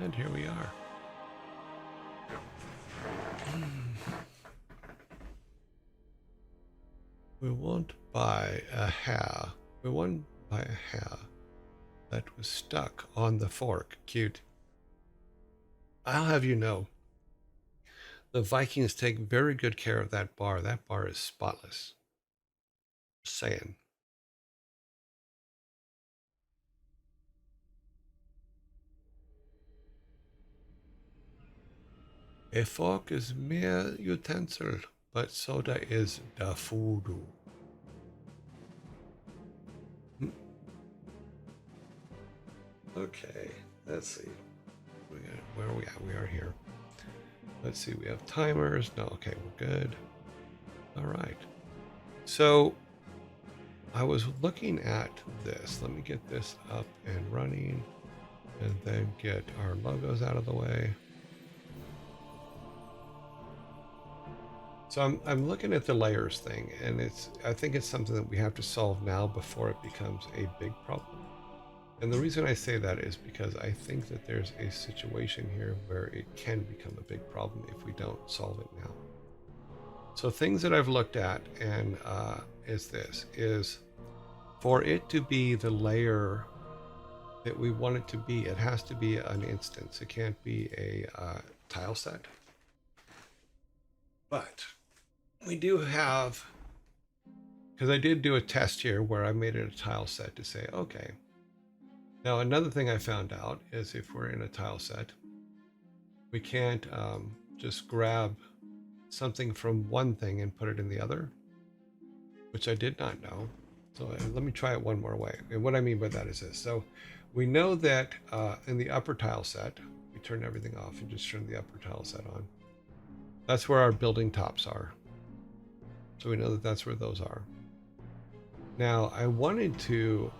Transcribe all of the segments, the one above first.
And here we are. We won't buy a hair. We won't buy a hair that was stuck on the fork. Cute. I'll have you know, the Vikings take very good care of that bar. That bar is spotless. Just saying. A fork is mere utensil, but soda is the food. Okay, let's see. Where are we at? We are here. Let's see. We have timers. No, okay, we're good. All right. So I was looking at this. Let me get this up and running, and then get our logos out of the way. So I'm looking at the layers thing, and I think it's something that we have to solve now before it becomes a big problem. And the reason I say that is because I think that there's a situation here where it can become a big problem if we don't solve it now. So things that I've looked at and is for it to be the layer that we want it to be, it has to be an instance. It can't be a tile set. But we do have, because I did do a test here where I made it a tile set to say, okay. Now another thing I found out is if we're in a tile set, we can't just grab something from one thing and put it in the other, which I did not know. So let me try it one more way. And what I mean by that is this. So we know that in the upper tile set, we turn everything off and just turn the upper tile set on. That's where our building tops are. So we know that that's where those are. Now I wanted to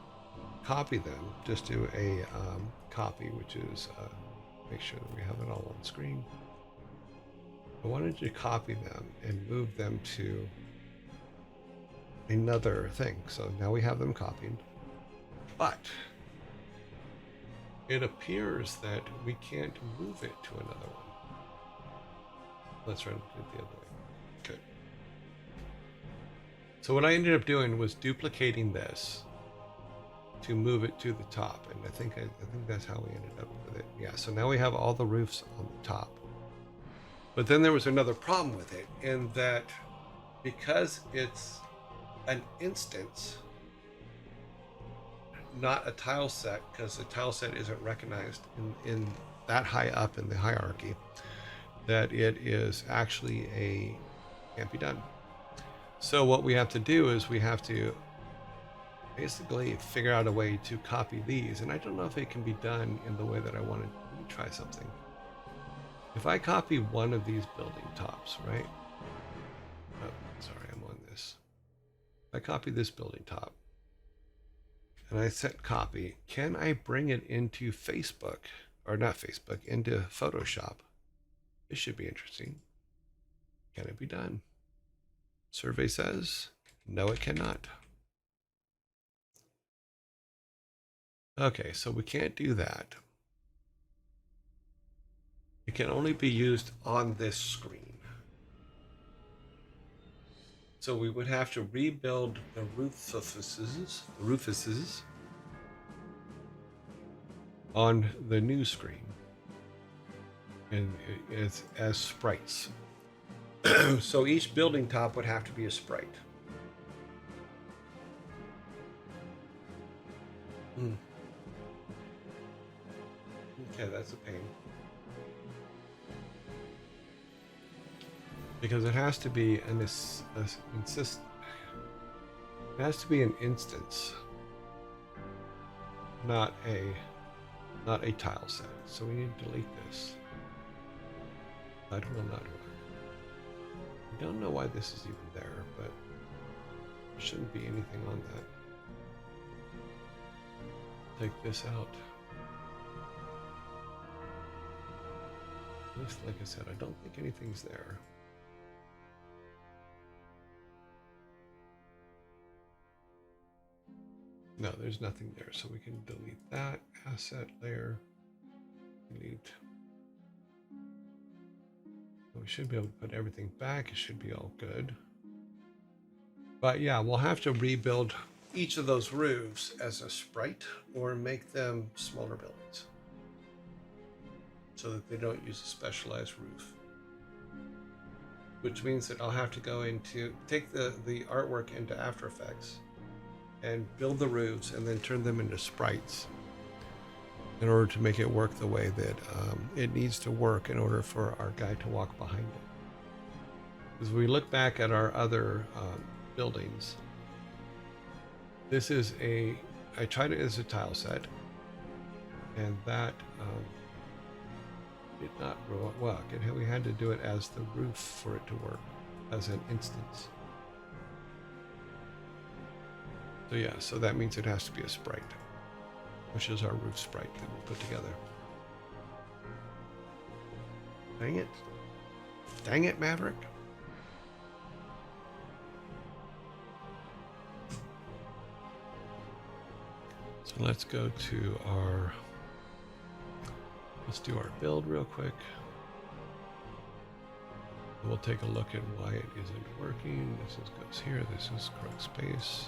copy them, just do a copy, which is make sure that we have it all on screen. I wanted to copy them and move them to another thing. So now we have them copied, but it appears that we can't move it to another one. Let's run it the other way. Good. So what I ended up doing was duplicating this to move it to the top, and I think that's how we ended up with it. Yeah. So now we have all the roofs on the top. But then there was another problem with it, in that because it's an instance, not a tile set, because the tile set isn't recognized in that high up in the hierarchy, that it is actually can't be done. So what we have to do is we have to basically figure out a way to copy these, and I don't know if it can be done in the way that I wanted. Let me try something. If I copy one of these building tops, right? Oh, sorry, I'm on this. If I copy this building top and I set copy, can I bring it into Facebook, or not Facebook, into Photoshop? This should be interesting. Can it be done? Survey says no, it cannot. Okay, so we can't do that. It can only be used on this screen. So we would have to rebuild the roofuses on the new screen, and it's as sprites. So each building top would have to be a sprite. Okay, that's a pain. Because it has to be it has to be an instance, not a tile set. So we need to delete this. I will not work. I don't know why this is even there, but there shouldn't be anything on that. Take this out. Just like I said, I don't think anything's there. No, there's nothing there, so we can delete that asset layer. delete. We should be able to put everything back. It should be all good. But yeah, we'll have to rebuild each of those roofs as a sprite or make them smaller buildings so that they don't use a specialized roof. Which means that I'll have to go into, take the artwork into After Effects and build the roofs and then turn them into sprites in order to make it work the way that it needs to work in order for our guy to walk behind it. As we look back at our other buildings, this is I tried it as a tile set, and that did not work. We had to do it as the roof for it to work, as an instance. So yeah, so that means it has to be a sprite, which is our roof sprite that we put together. Dang it. Dang it, Maverick. So let's go to our, let's do our build real quick. We'll take a look at why it isn't working. This goes here, this is correct space.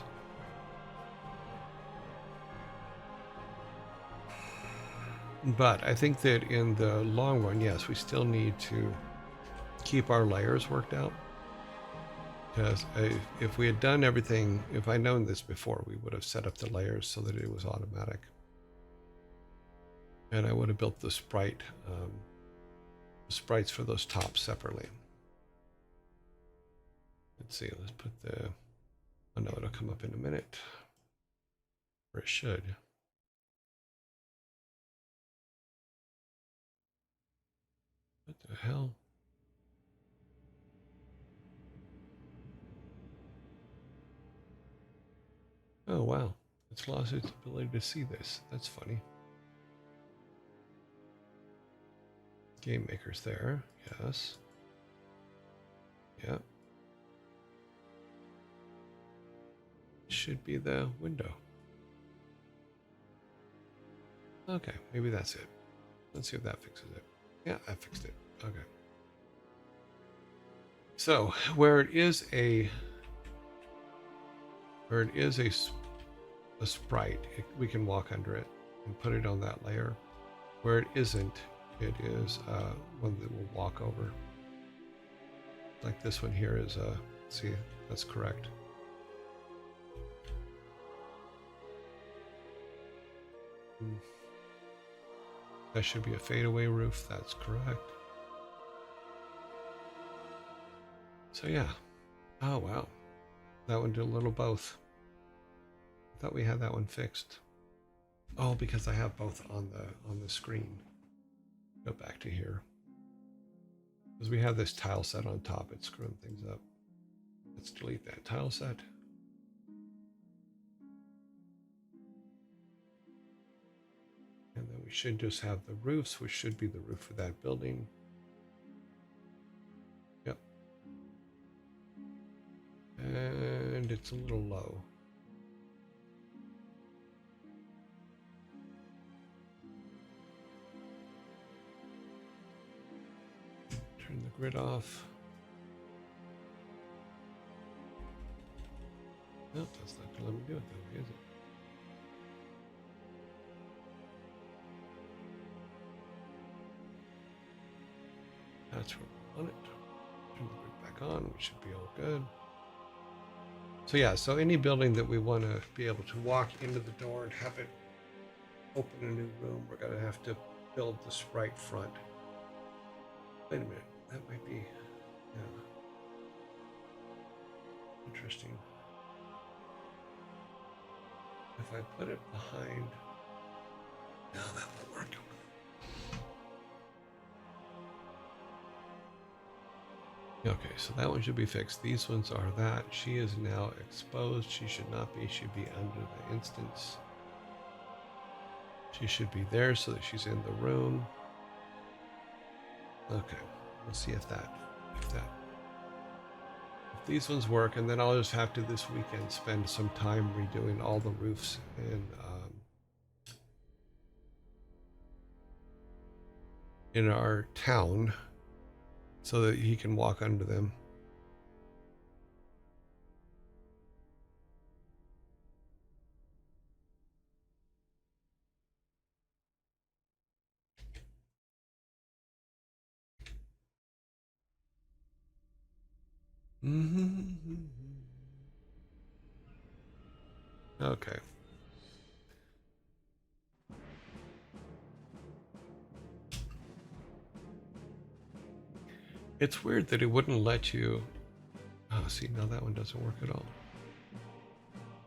But I think that in the long run, yes, we still need to keep our layers worked out. Because if we had done everything, if I'd known this before, we would have set up the layers so that it was automatic. And I would have built the sprites for those tops separately. Let's see, let's put the, oh no, it'll come up in a minute. Or it should. What the hell? Oh wow, it's lost its ability to see this. That's funny. Game Maker's there, yes. Yeah. Should be the window. Okay, maybe that's it. Let's see if that fixes it. Yeah, I fixed it. Okay. So where it is a sprite, we can walk under it and put it on that layer. Where it isn't, it is one that we'll walk over. Like this one here is see, that's correct. That should be a fadeaway roof, that's correct. So yeah. Oh wow. That one did a little both. I thought we had that one fixed. Oh, because I have both on the screen. Go back to here. Because we have this tile set on top, it's screwing things up. Let's delete that tile set. And then we should just have the roofs, which should be the roof of that building. Yep. And it's a little low. Turn the grid off. Nope, that's not gonna let me do it though, is it? That's where we want it. Turn the grid back on, we should be all good. So yeah, so any building that we want to be able to walk into the door and have it open a new room, we're going to have to build the sprite front. Wait a minute, that might be, yeah, interesting. If I put it behind, no, that won't work. Okay, so that one should be fixed. These ones are that. She is now exposed. She should not be. She'd be under the instance. She should be there so that she's in the room. Okay, we'll see if these ones work, and then I'll just have to this weekend spend some time redoing all the roofs and in our town so that he can walk under them. Okay. It's weird that it wouldn't let you. Oh, see, now that one doesn't work at all.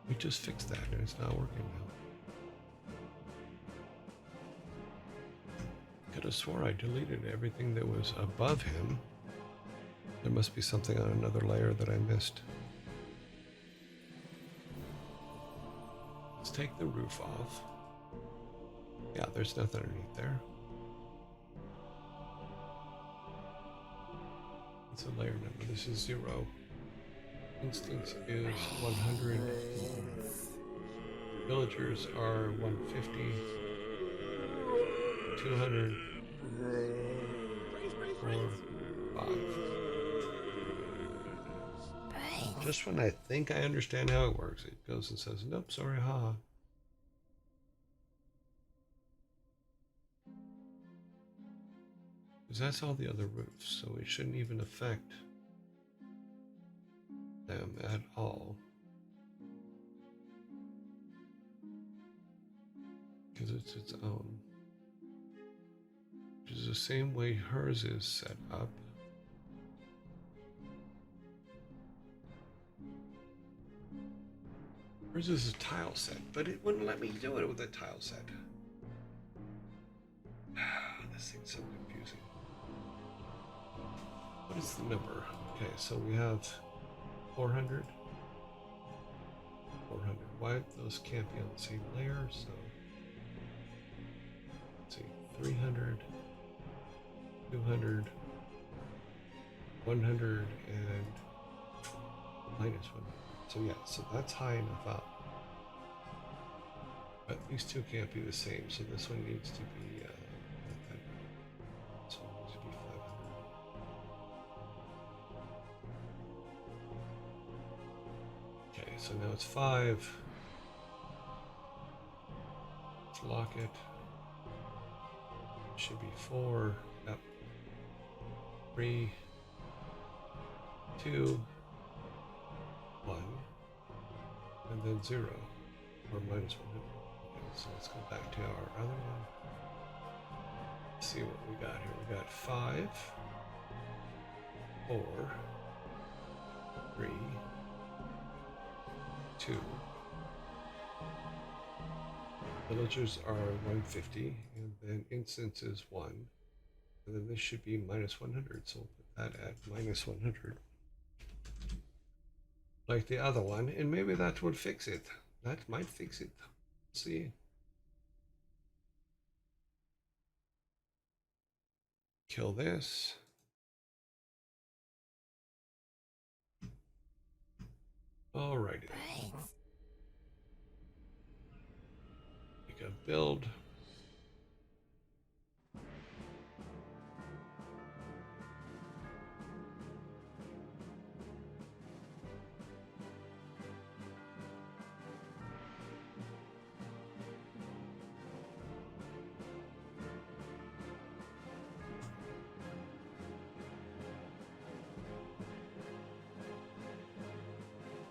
We just fixed that and it's not working now. Could have swore I deleted everything that was above him. There must be something on another layer that I missed. Let's take the roof off. Yeah, there's nothing underneath there. It's a layer number. This is 0. Instance is 100. Villagers are 150. 200. 4, 5. Just when I think I understand how it works, it goes and says, nope, sorry, haha. Because that's all the other roofs, so it shouldn't even affect them at all. Because it's its own. Which is the same way hers is set up. Hers is a tile set, but it wouldn't let me do it with a tile set. This thing's so confusing. What is the number? Okay, so we have 400. 400. Why? Those can't be on the same layer, so let's see. 300, 200, 100, and minus 100. So yeah, so that's high enough up. But these two can't be the same, so this one needs to be this one needs to be 500. Okay, so now it's 5. Let's lock it. Should be 4. Yep. 3, 2, 1, and then 0, or minus 100. Okay, so let's go back to our other one. Let's see what we got here. We got 5, 4, 3, 2. Villagers are 150, and then instances 1. And then this should be minus 100, so we'll put that at minus 100. Like the other one, and maybe that would fix it. That might fix it. Let's see. Kill this. Alrighty. Make a build.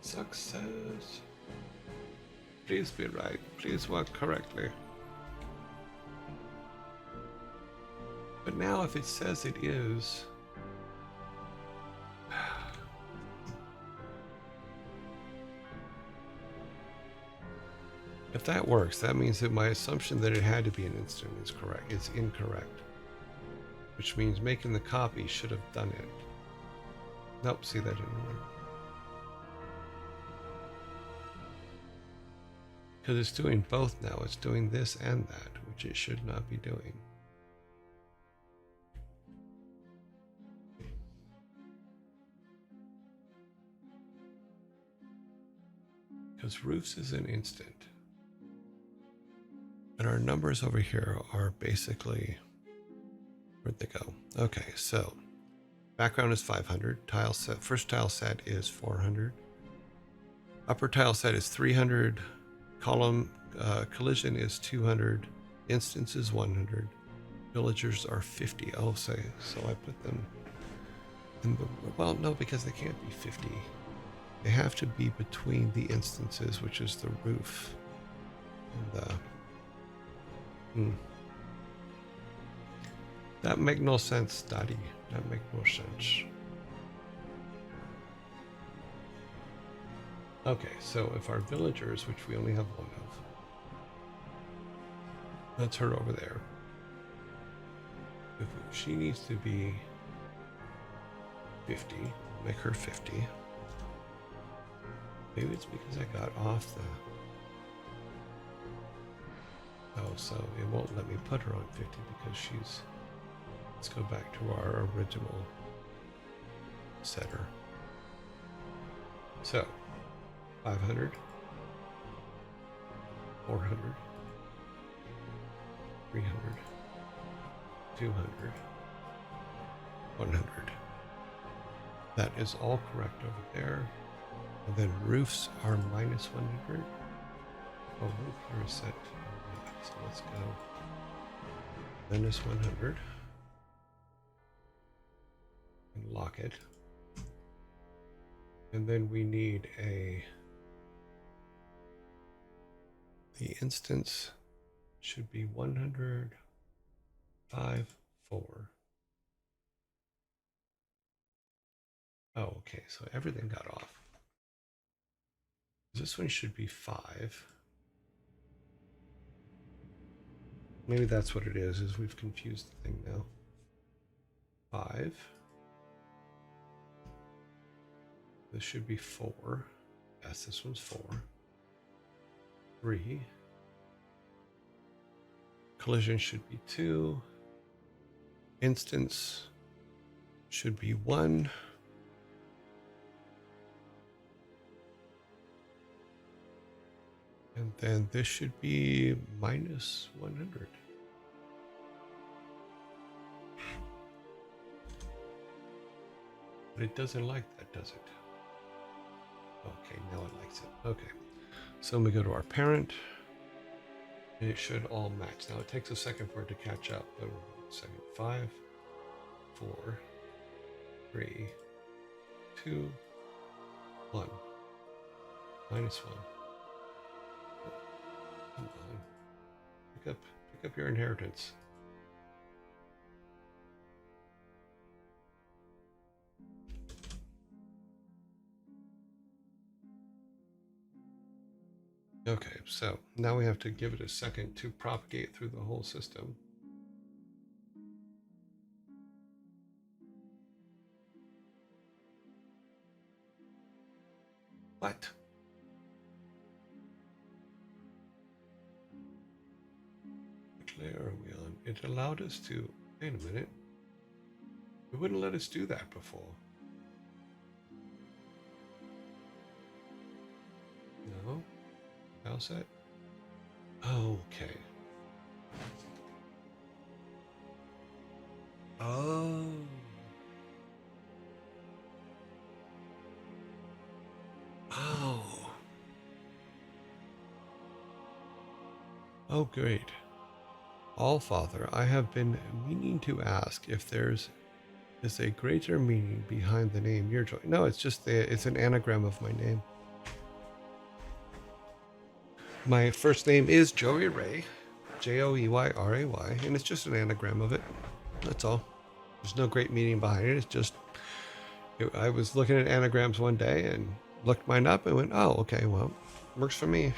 Success. Please be right. Please work correctly. But now if it says it is, if that works, that means that my assumption that it had to be an instant is correct. It's incorrect. Which means making the copy should have done it. Nope, see, that didn't work. Because it's doing both now. It's doing this and that, which it should not be doing. Because roofs is an instant. And our numbers over here are basically Where'd they go? Okay, so background is 500. Tile set, first tile set is 400. Upper tile set is 300. Column collision is 200. Instance is 100. Villagers are 50. Oh, so I put them in the, well, no, because they can't be 50. They have to be between the instances, which is the roof and the. That make no sense, Daddy. That make no sense. Okay, so if our villagers, which we only have one of, that's her over there. If she needs to be 50, make her 50. Maybe it's because I got off the. Oh, so it won't let me put her on 50 because she's. Let's go back to our original setter. So, 500, 400, 300, 200, 100. That is all correct over there. And then roofs are minus 100. Oh, roof here is set. So let's go minus 100. And lock it. And then we need the instance should be 100, 5, 4. Oh, okay, so everything got off. This one should be 5. Maybe that's what it is we've confused the thing now. 5. This should be 4. Yes, this one's 4. 3. Collision should be 2. Instance should be 1. And then this should be minus 100. But it doesn't like that, does it? Okay, now it likes it. Okay. So we go to our parent. And it should all match. Now it takes a second for it to catch up. But second. 5, 4, 3, 2, 1. Minus 1. Come on. Pick up your inheritance. Okay, so now we have to give it a second to propagate through the whole system. What? Which layer are we on? It allowed us to. Wait a minute. It wouldn't let us do that before. No? How's that? Okay. Oh. Oh. Oh, great. Allfather, I have been meaning to ask if there's is a greater meaning behind the name you're joining. No, it's just it's an anagram of my name. My first name is Joey Ray, Joeyray, and it's just an anagram of it. That's all. There's no great meaning behind it. It's just I was looking at anagrams one day and looked mine up and went, oh, okay, well, works for me.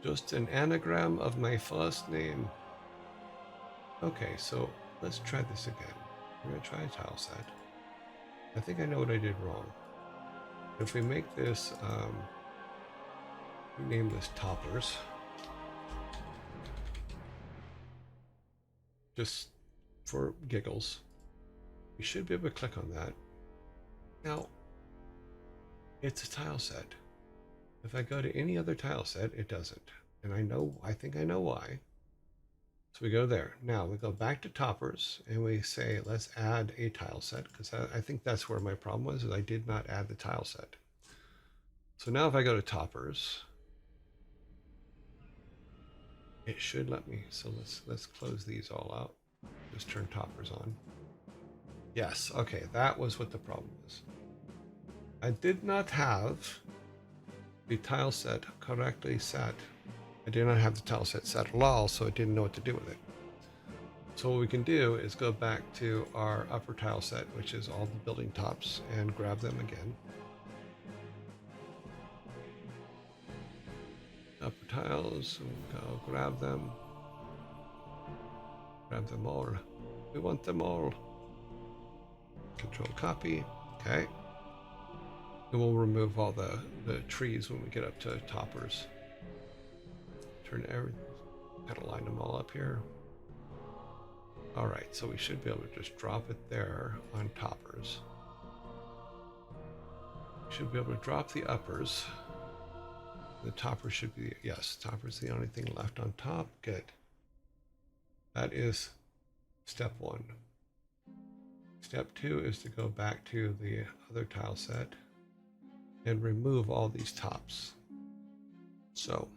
Just an anagram of my first name. Okay, so let's try this again. We're going to try a tile set. I think I know what I did wrong. If we make this, we name this toppers. Just for giggles. We should be able to click on that. Now, it's a tile set. If I go to any other tile set, it doesn't. And I think I know why. So we go there. Now we go back to toppers and we say, let's add a tile set, because I think that's where my problem was, is I did not add the tile set. So now if I go to toppers, it should let me. So let's close these all out. Just turn toppers on. Yes, okay, that was what the problem was. I did not have the tile set correctly set. I did not have the tile set set at all, so it didn't know what to do with it. So what we can do is go back to our upper tile set, which is all the building tops, and grab them again. Upper tiles, we'll go grab them. Grab them all. We want them all. Control copy. Okay. And we'll remove all the trees when we get up to toppers. Turn everything. Gotta line them all up here. All right, so we should be able to just drop it there on toppers. We should be able to drop the uppers. The toppers should be, yes, toppers the only thing left on top. Good. That is step one. Step two is to go back to the other tile set and remove all these tops. So,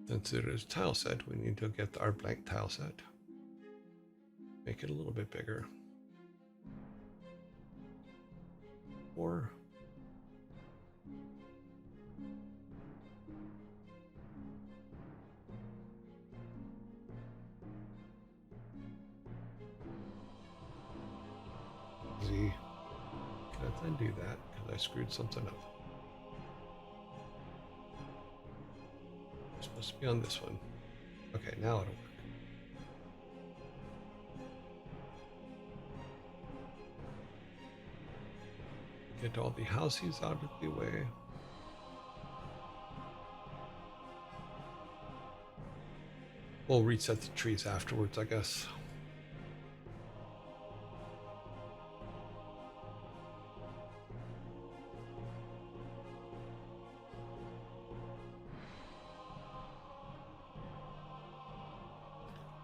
since it is tile set, we need to get our blank tile set. Make it a little bit bigger. Or Z. Can I undo that? Because I screwed something up. It's supposed to be on this one. Okay, now it'll work. Get all the houses out of the way. We'll reset the trees afterwards, I guess.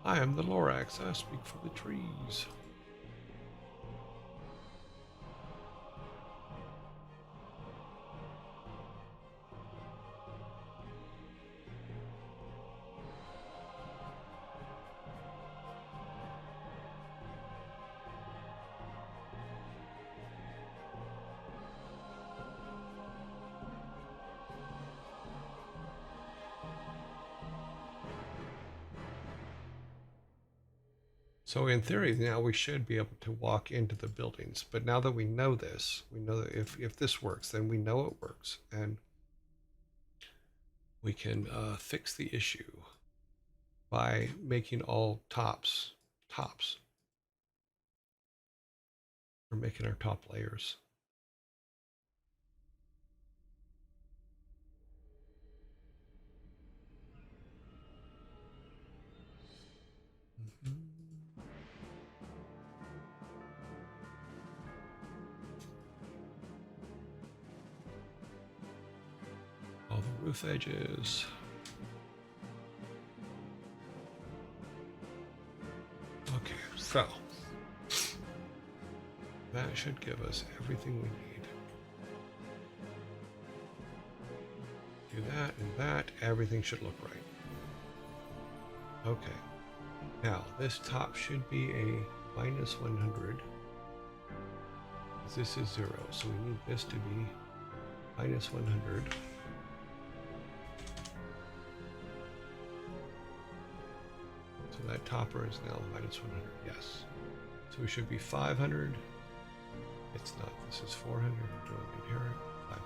I am the Lorax. I speak for the trees. So in theory, now we should be able to walk into the buildings. But now that we know this, we know that if this works, then we know it works. And we can fix the issue by making all tops. Or making our top layers. All the roof edges. Okay, so that should give us everything we need. Do that and that, everything should look right. Okay, now this top should be a minus 100. This is 0, so we need this to be minus 100. So that topper is now minus 100, yes. So we should be 500. It's not, this is 400, doing inherit, 500.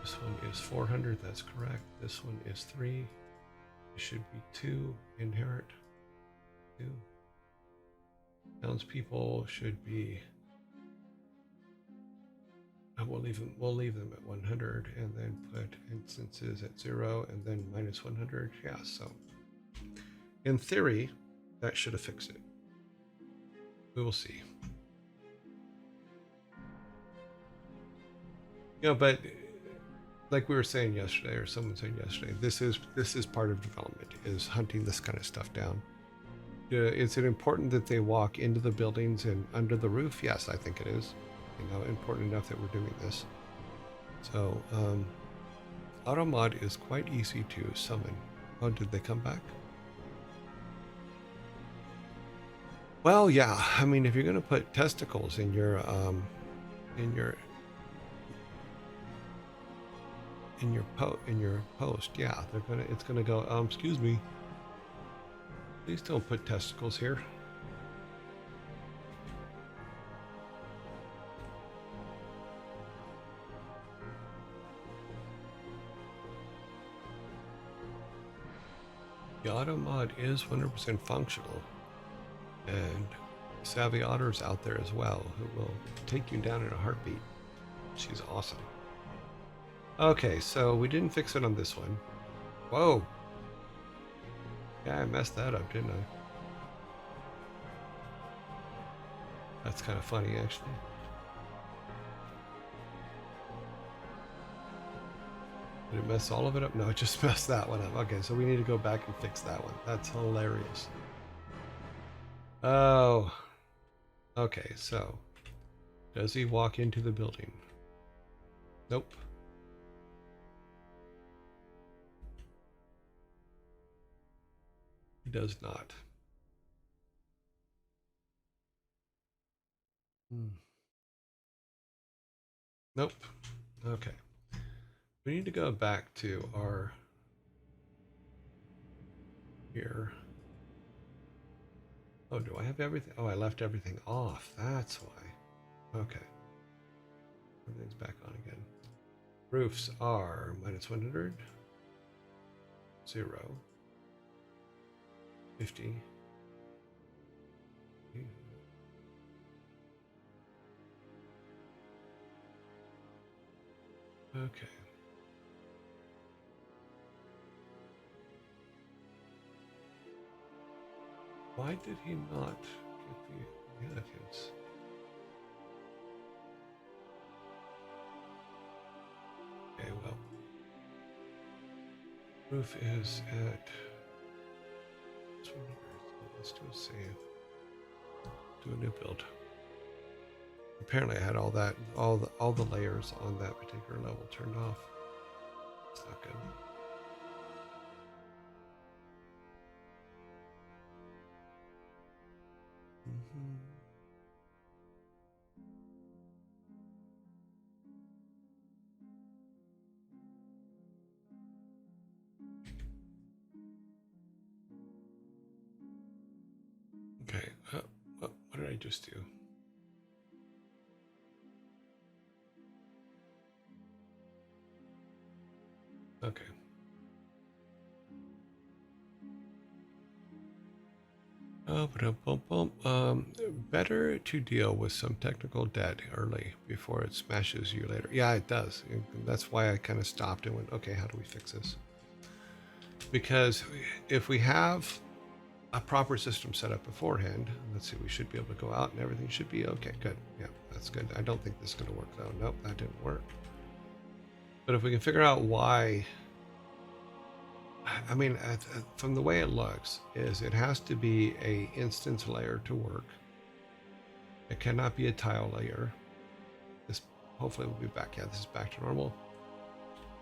This one is 400, that's correct. This one is 3. It should be 2, inherit, 2. Townspeople should be, we'll leave them at 100 and then put instances at 0 and then minus 100. Yeah, so in theory, that should have fixed it. We will see. You know, but like we were saying yesterday, or someone said yesterday, this is part of development, is hunting this kind of stuff down. Is it important that they walk into the buildings and under the roof? Yes, I think it is. Important enough that we're doing this. So, Automod is quite easy to summon. Oh, did they come back? Well, yeah. I mean, if you're going to put testicles in your in your post, yeah, it's gonna go. Excuse me. Please don't put testicles here. The auto mod is 100% functional, and savvy otters out there as well who will take you down in a heartbeat. She's awesome. Okay, so we didn't fix it on this one. Whoa. Yeah, I messed that up, didn't I? That's kind of funny, actually. Did it mess all of it up? No, it just messed that one up. Okay, so we need to go back and fix that one. That's hilarious. Oh. Okay, so does he walk into the building? Nope. He does not. Nope. Okay. We need to go back to our here. Oh, do I have everything? Oh, I left everything off. That's why. Okay. Everything's back on again. Roofs are -100, 0, 50. Okay. Why did he not get the mannequins? Okay, well. Roof is at. Let's do a save. Do a new build. Apparently I had all the layers on that particular level turned off. It's not good. Okay, what did I just do? Okay. Better to deal with some technical debt early before it smashes you later. Yeah, it does. That's why I kind of stopped and went, okay, how do we fix this? Because if we have a proper system set up beforehand, let's see, we should be able to go out and everything should be okay. Good. Yeah, that's good. I don't think this is going to work though. Nope, that didn't work. But if we can figure out why, I mean, from the way it looks, is it has to be a instance layer to work. It cannot be a tile layer. This hopefully will be back. Yeah, this is back to normal.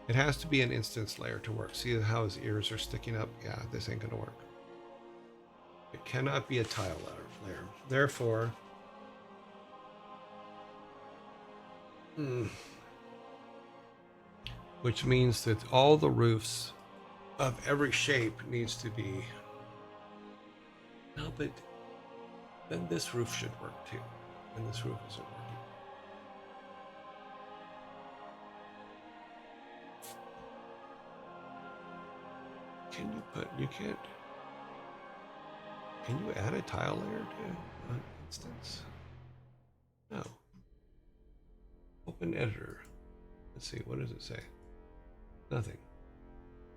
It has to be an instance layer to work. See how his ears are sticking up? Yeah, this ain't gonna work. It cannot be a tile layer. Therefore, which means that all the roofs of every shape needs to be. No, but then this roof should work too. And this roof isn't working. Can you put? You can't. Can you add a tile layer to an instance? No. Open editor. Let's see. What does it say? Nothing.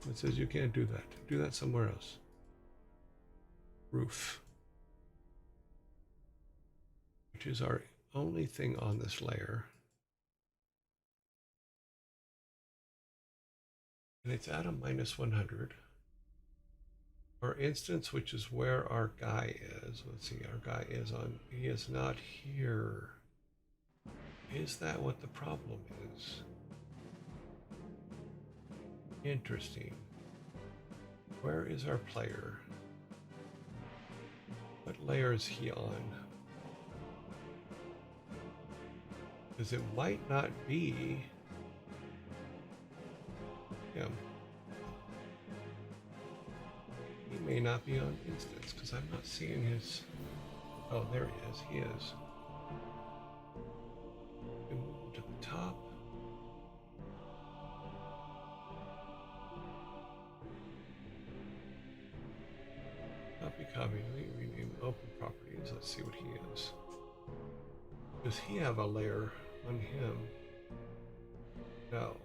It says you can't do that. Do that somewhere else. Roof, which is our only thing on this layer. and it's at a -100. Our instance, which is where our guy is. Let's see, our guy is on, he is not here. Is that what the problem is? Interesting. Where is our player? What layer is he on? Because it might not be him. He may not be on instance because I'm not seeing his. Oh, there he is. He is. We move to the top. Copy. Rename open properties. Let's see what he is. Does he have a layer on him? No.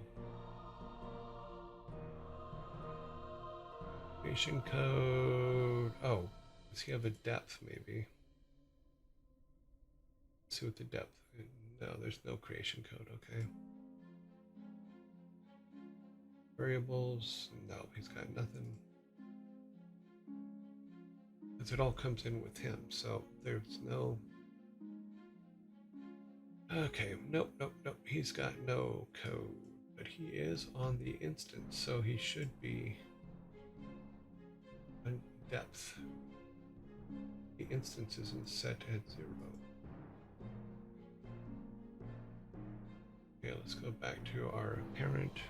Creation code. Oh, does he have a depth maybe? Let's see what the depth. No, there's no creation code. Okay. Variables. No, he's got nothing. Because it all comes in with him, so there's no. Okay, nope. He's got no code, but he is on the instance, so he should be on depth. The instance isn't set at 0. Okay, let's go back to our parent.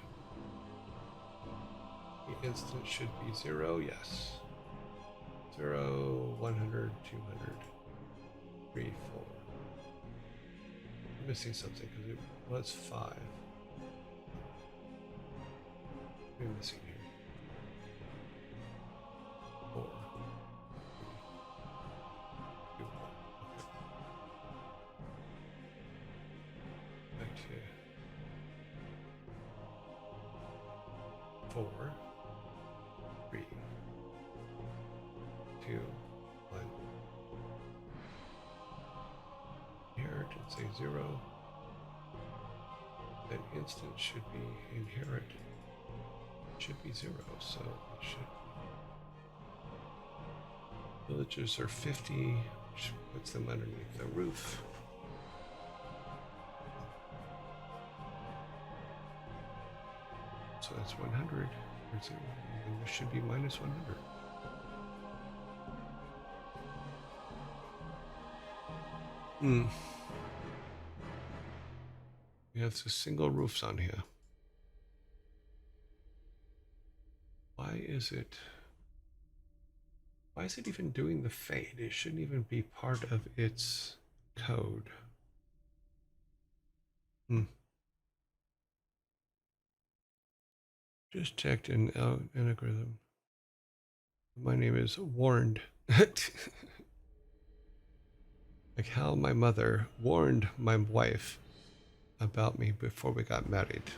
The instance should be 0, yes. 0, 100, 200, 3, 4. I'm missing something because it was 5. What am I missing here? 4, 3, 2, 1. Okay. Back to 4, 3, 2, 1. Inherit and say 0. That instance should be inherit. Should be 0, so it should. Villagers are 50, which puts them underneath the roof. So that's 100 or 0, and this should be -100. We have the single roofs on here. Why is it even doing the fade? It shouldn't even be part of its code. Just checked in algorithm. My name is Warned. Like how my mother warned my wife about me before we got married.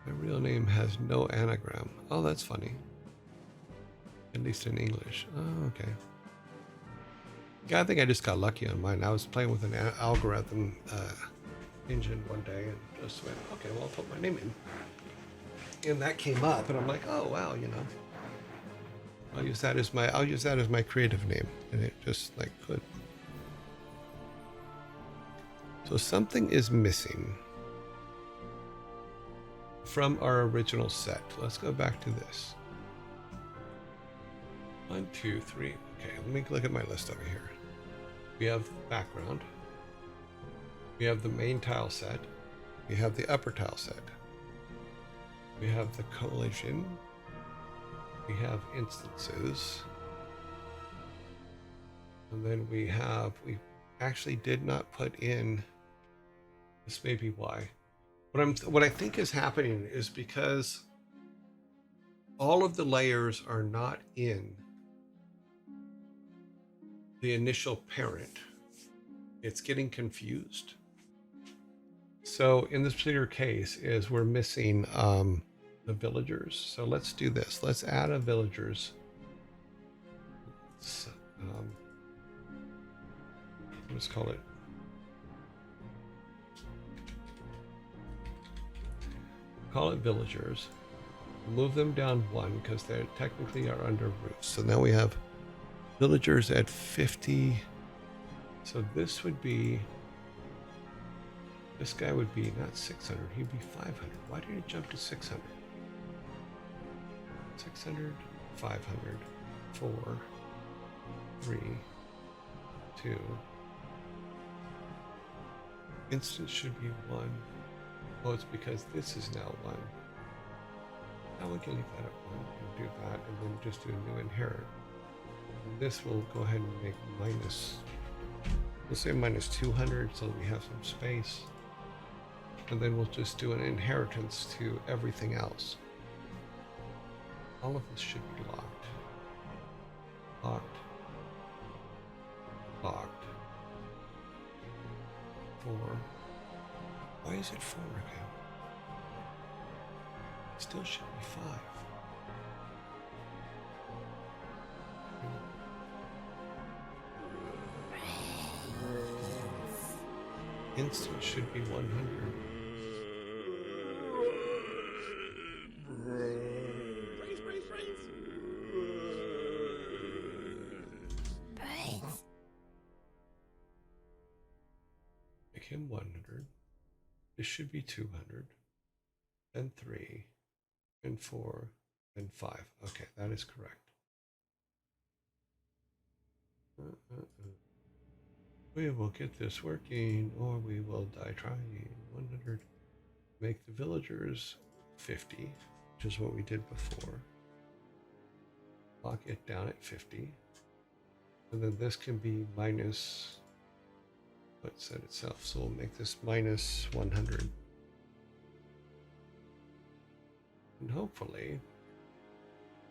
My real name has no anagram. Oh, that's funny. At least in English. Oh, okay. Yeah, I think I just got lucky on mine. I was playing with an algorithm engine one day and just went, okay, well, I'll put my name in. And that came up, and I'm like, oh wow, you know, I'll use that as my creative name, and it just like could. So something is missing from our original set. Let's go back to this. 1, 2, 3. Okay, let me look at my list over here. We have background. We have the main tile set. We have the upper tile set. We have the collision. We have instances. And then we actually did not put in, this may be why. What I think is happening is because all of the layers are not in the initial parent. It's getting confused. So in this particular case is we're missing the villagers. So let's do this. Let's add a villagers. Let's call it call it villagers. Move them down one because they technically are under roofs. So now we have villagers at 50. So this would be, this guy would be not 600, he'd be 500. Why did it jump to 600? 600, 500, 4, 3, 2. Instance should be 1. Oh, it's because this is now 1. Now we can leave that at 1 and do that, and then just do a new inherit. And this will go ahead and make minus, we'll say minus 200 so we have some space. And then we'll just do an inheritance to everything else. All of this should be locked. Locked. Locked. 4. Why is it 4 again? It still should be 5. Instant should be 100. Make him 100. This should be 200. And 3. And 4. And 5. Okay, that is correct. We will get this working, or we will die trying. 100. Make the villagers 50, which is what we did before. Lock it down at 50. And then this can be minus what set itself. So we'll make this minus 100. And hopefully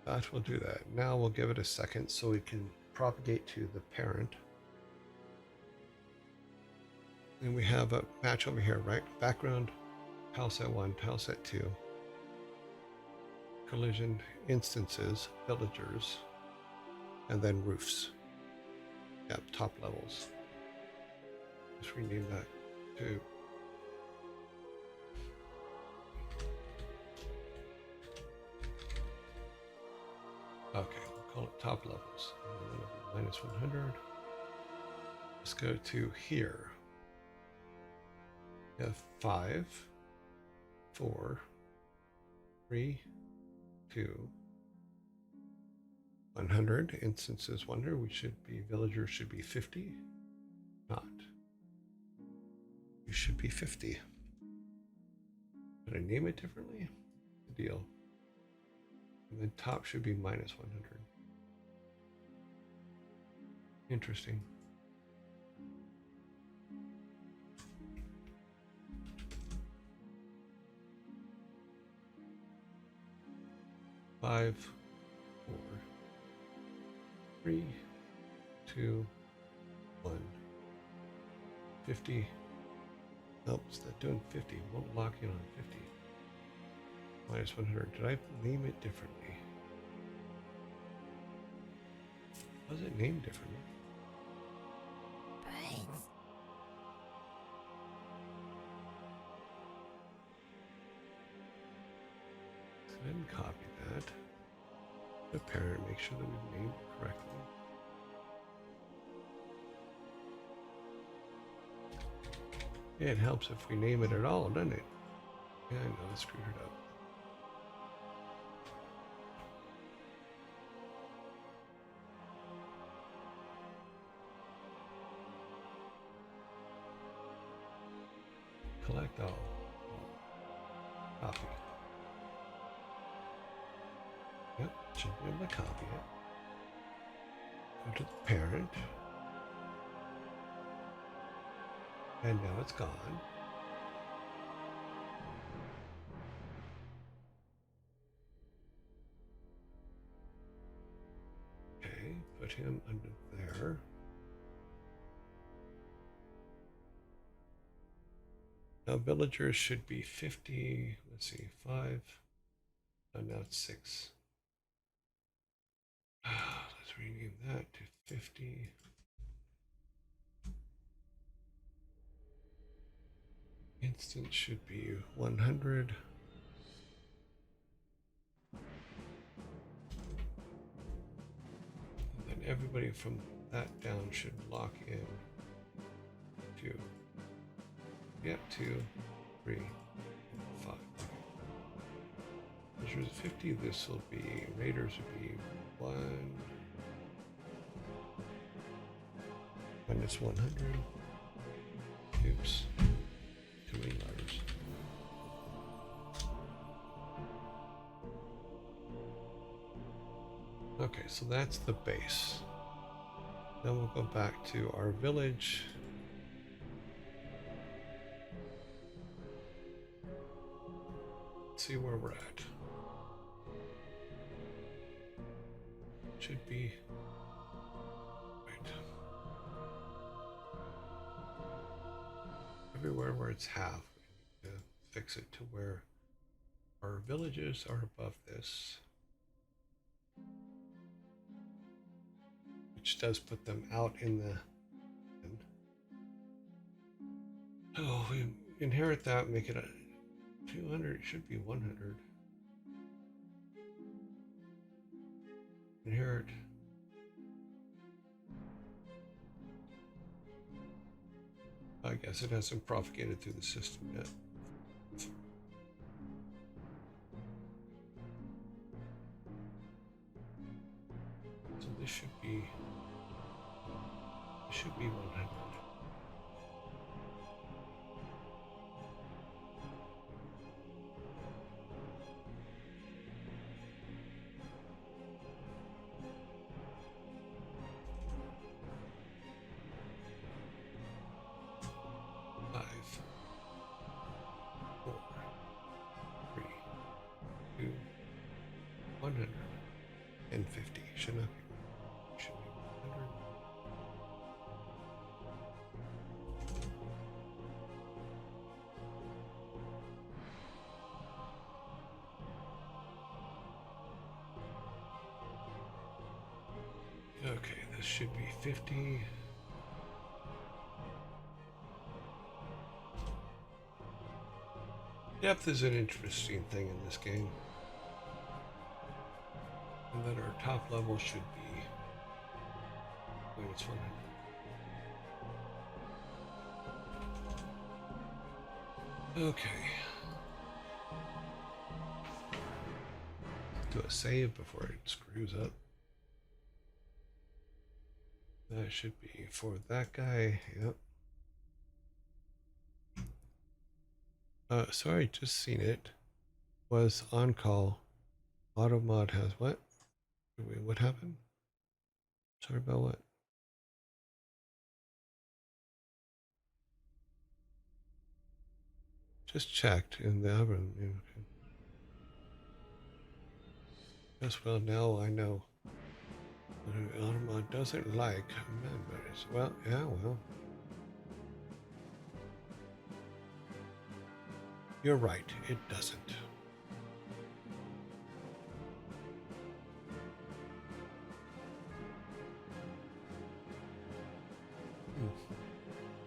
that will do that. Now we'll give it a second so we can propagate to the parent. And we have a match over here, right? Background, tile set 1, tile set 2. Collision, instances, villagers, and then roofs. Yep, top levels. Just rename that to okay, we'll call it top levels. And then it'll be minus 100. Let's go to here. We have 5, 4, 3, 2, 100. Instances 100. We should be, villagers should be 50. Not. You should be 50. Did I name it differently? The deal. And then top should be minus 100. Interesting. Five, 4, 3, 2, 1. 50. Nope, it's not doing 50. Won't lock in on 50. Minus 100. Did I name it differently? Was it named differently? Go ahead and copy that. The parent, make sure that we've named it correctly. Yeah, it helps if we name it at all, doesn't it? Yeah, I know, I screwed it up. Collect all. Copy. Yep, should be able to copy it. Go to the parent. And now it's gone. Okay, put him under there. Now villagers should be 50. Let's see, 5. And now it's 6. Let's rename that to 50. Instance should be 100. everybody from that down should lock in to, yep, 2, 3, 5. Measures 50, this will be, Raiders would be 1, minus 100. Oops, too many letters. Okay, so that's the base. Then we'll go back to our village. Let's see where we're at. Should be right. Everywhere where it's half, we need to fix it to where our villages are above this, which does put them out in the end. Oh, we inherit that, make it a 200, it should be 100. Inherit. I guess it hasn't propagated through the system yet. So this should be 100. And 50 should not be. Should be 100. Okay, this should be 50. Depth is an interesting thing in this game. And then our top level should be minus 100. Okay. Do a save before it screws up. That should be for that guy. Yep. Sorry, just seen it. Was on call. AutoMod has what? Wait, what happened? Sorry about what? Just checked in the oven. Okay. Yes, well, now I know. AutoMod doesn't like members. Well, yeah, well. You're right, it doesn't.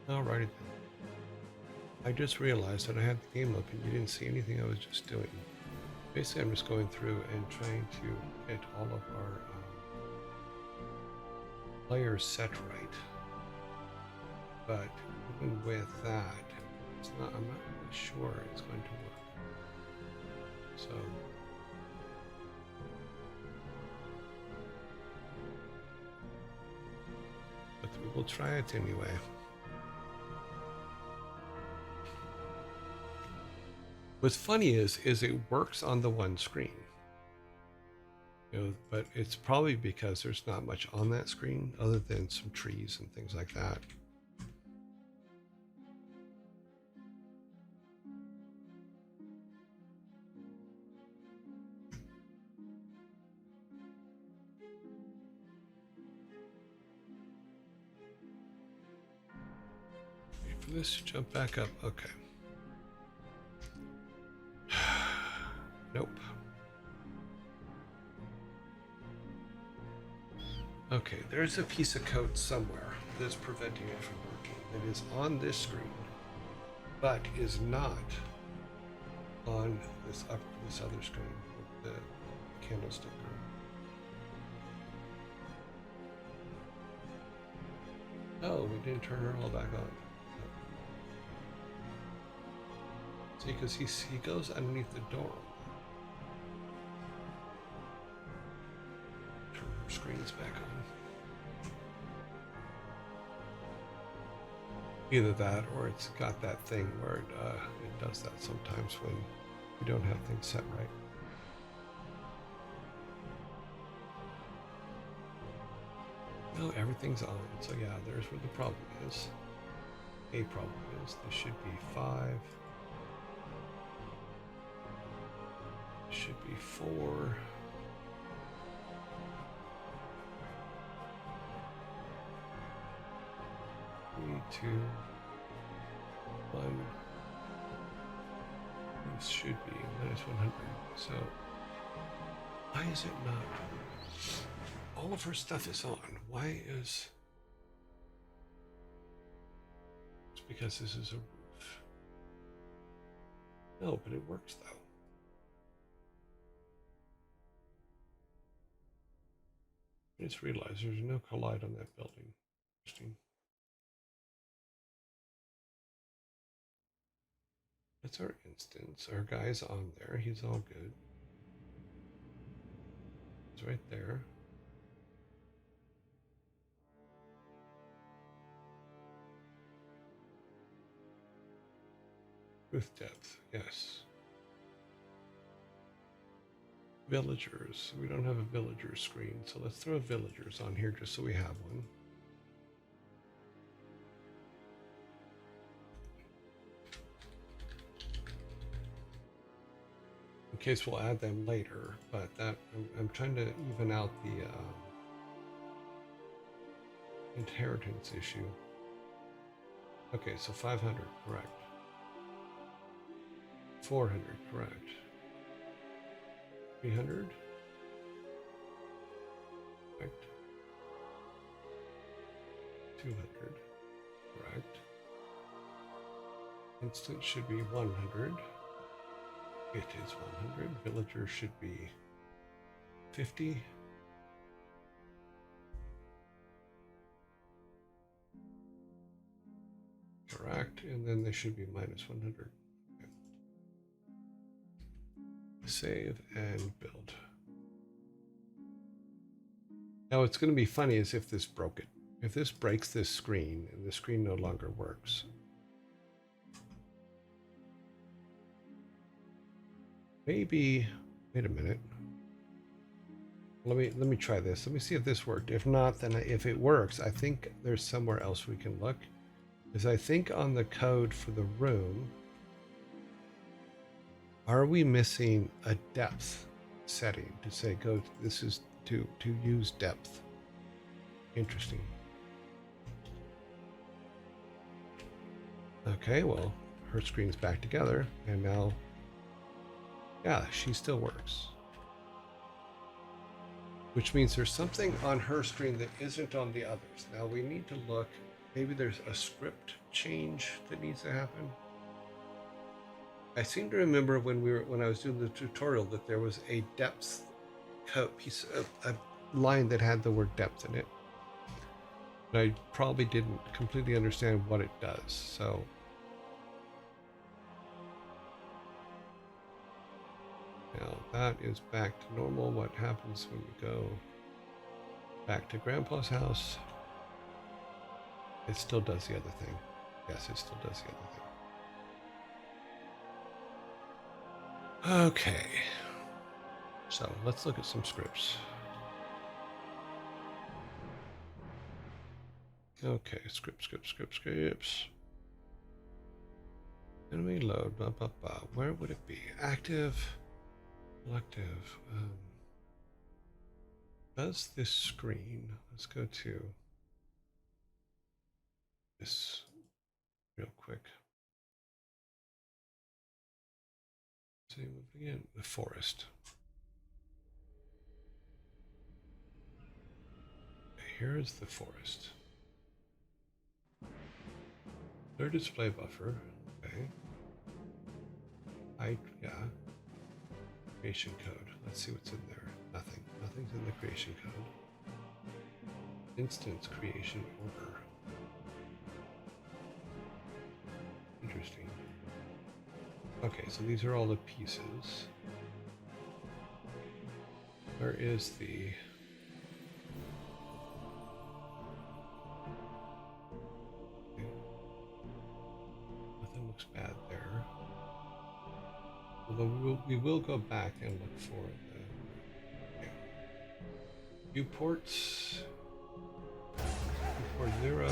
Alrighty then. I just realized that I had the game up and you didn't see anything I was just doing. Basically, I'm just going through and trying to get all of our players set right. But even with that, I'm not really sure it's going to work. So but we will try it anyway. What's funny is it works on the one screen. You know, but it's probably because there's not much on that screen other than some trees and things like that. Wait for this to jump back up. Okay. Nope. Okay, there's a piece of code somewhere that's preventing it from working. That is on this screen, but is not on this other screen, the candlestick. Oh, we didn't turn her all back on. See, because he goes underneath the door. Turn her screens back on. Either that, or it's got that thing where it does that sometimes when you don't have things set right. No, everything's on. So yeah, there's where the problem is. A problem is this should be 5. This should be 4. Three, 2, 1. This should be -100. So why is it not? All of her stuff is on. Why is... It's because this is a roof. No, but it works though. I just realized there's no collide on that building. Interesting. That's our instance. Our guy's on there. He's all good. It's right there. With depth, yes. Villagers. We don't have a villager screen, so let's throw villagers on here just so we have one. In case we'll add them later, but that I'm trying to even out the inheritance issue. Okay, so 500, correct. 400, correct. 300, correct. 200, correct. Instant should be 100. It is 100. Villager should be 50. Correct. And then they should be -100. Okay. Save and build. Now what's going to be funny is if this broke it. If this breaks this screen and the screen no longer works. Maybe, wait a minute. Let me try this. Let me see if this worked. If not, then if it works, I think there's somewhere else we can look. Because I think on the code for the room, are we missing a depth setting to say go? This is to use depth. Interesting. Okay, well, her screen's back together, and now. Yeah, she still works. Which means there's something on her screen that isn't on the others. Now we need to look. Maybe there's a script change that needs to happen. I seem to remember when I was doing the tutorial that there was a depth piece of a line that had the word depth in it. And I probably didn't completely understand what it does. So now that is back to normal. What happens when you go back to Grandpa's house? It still does the other thing. Yes, it still does the other thing. Okay. So let's look at some scripts. Okay, scripts. Enemy load, blah, blah, blah. Where would it be? Active. Selective. Does this screen, let's go to this real quick. See, again, the forest. Okay, here is the forest. Clear display buffer. Okay. Yeah. Creation code. Let's see what's in there. Nothing. Nothing's in the creation code. Instance creation order. Okay, so these are all the pieces. Where is the... Nothing looks bad there. Although we will go back and look for the viewports. Viewport 0.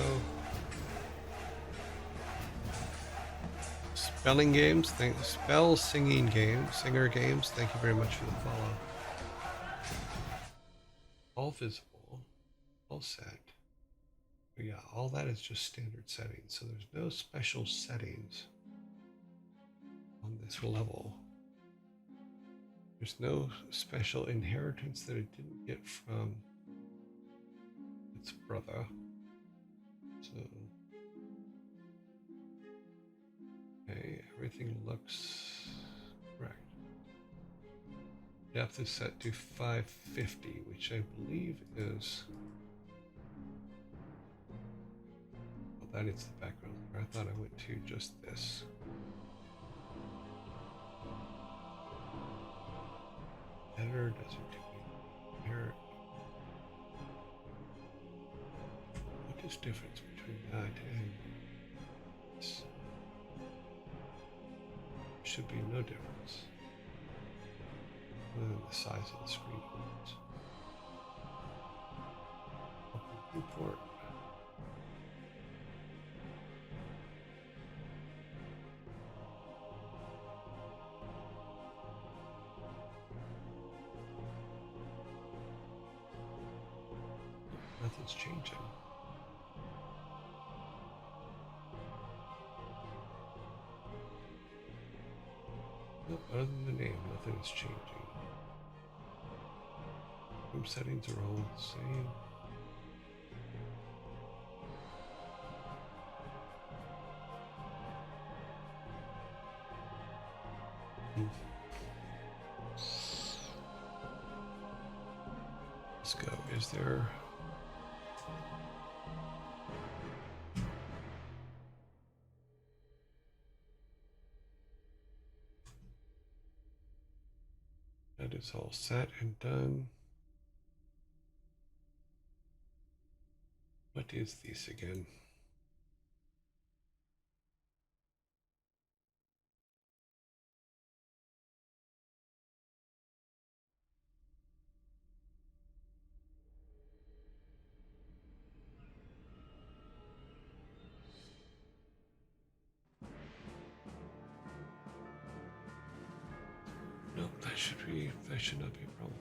Spelling games, spell singing games, singer games. Thank you very much for the follow. All visible, all set. But yeah, all that is just standard settings. So there's no special settings on this level. There's no special inheritance that it didn't get from its brother. So, okay, everything looks correct. Depth is set to 550, which I believe is... Well, that is the background. I thought I went to just this. Editor doesn't do anything here. What is the difference between that and this? Should be no difference. Other than the size of the screen. Open viewport. Nothing's changing. Nope, other than the name, nothing is changing. Room settings are all the same. Let's go. Is there... That is all set and done. What is this again? No, that should not be a problem.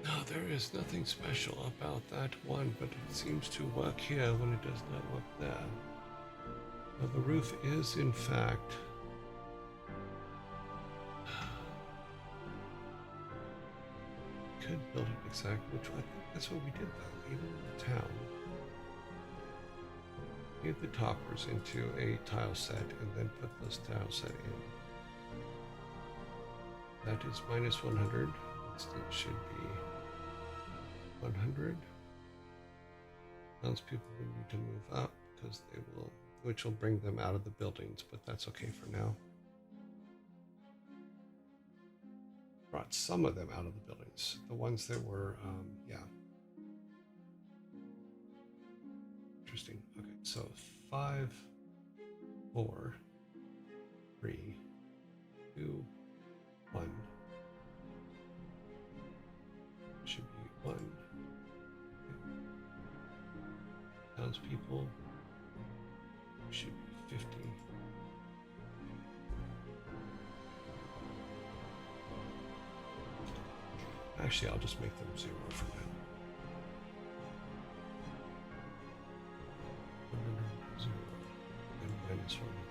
No, there is nothing special about that one, but it seems to work here when it does not work there. Now, the roof is, in fact, could build it exactly, which I think that's what we did though, even in the town. Made the toppers into a tile set and then put this tile set in. That is minus 100. Instead should be 100. Townspeople will need to move up because they will, which will bring them out of the buildings, but that's okay for now. Brought some of them out of the buildings. The ones that were, yeah. Interesting. Okay, so 5, 4, 3, 2, 1. Should be 1. Townspeople should be 50. Actually, I'll just make them 0 for now. 100, 0, and minus 100.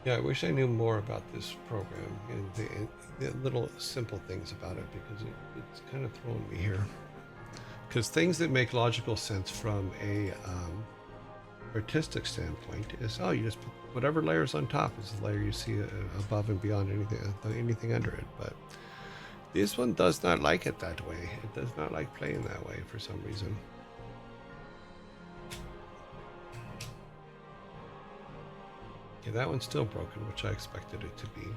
Yeah, I wish I knew more about this program and the little simple things about it because it's kind of throwing me here. Because things that make logical sense from a artistic standpoint is, oh, you just put whatever layer's on top is the layer you see above and beyond anything under it. But this one does not like it that way. It does not like playing that way for some reason. Okay, that one's still broken, which I expected it to be.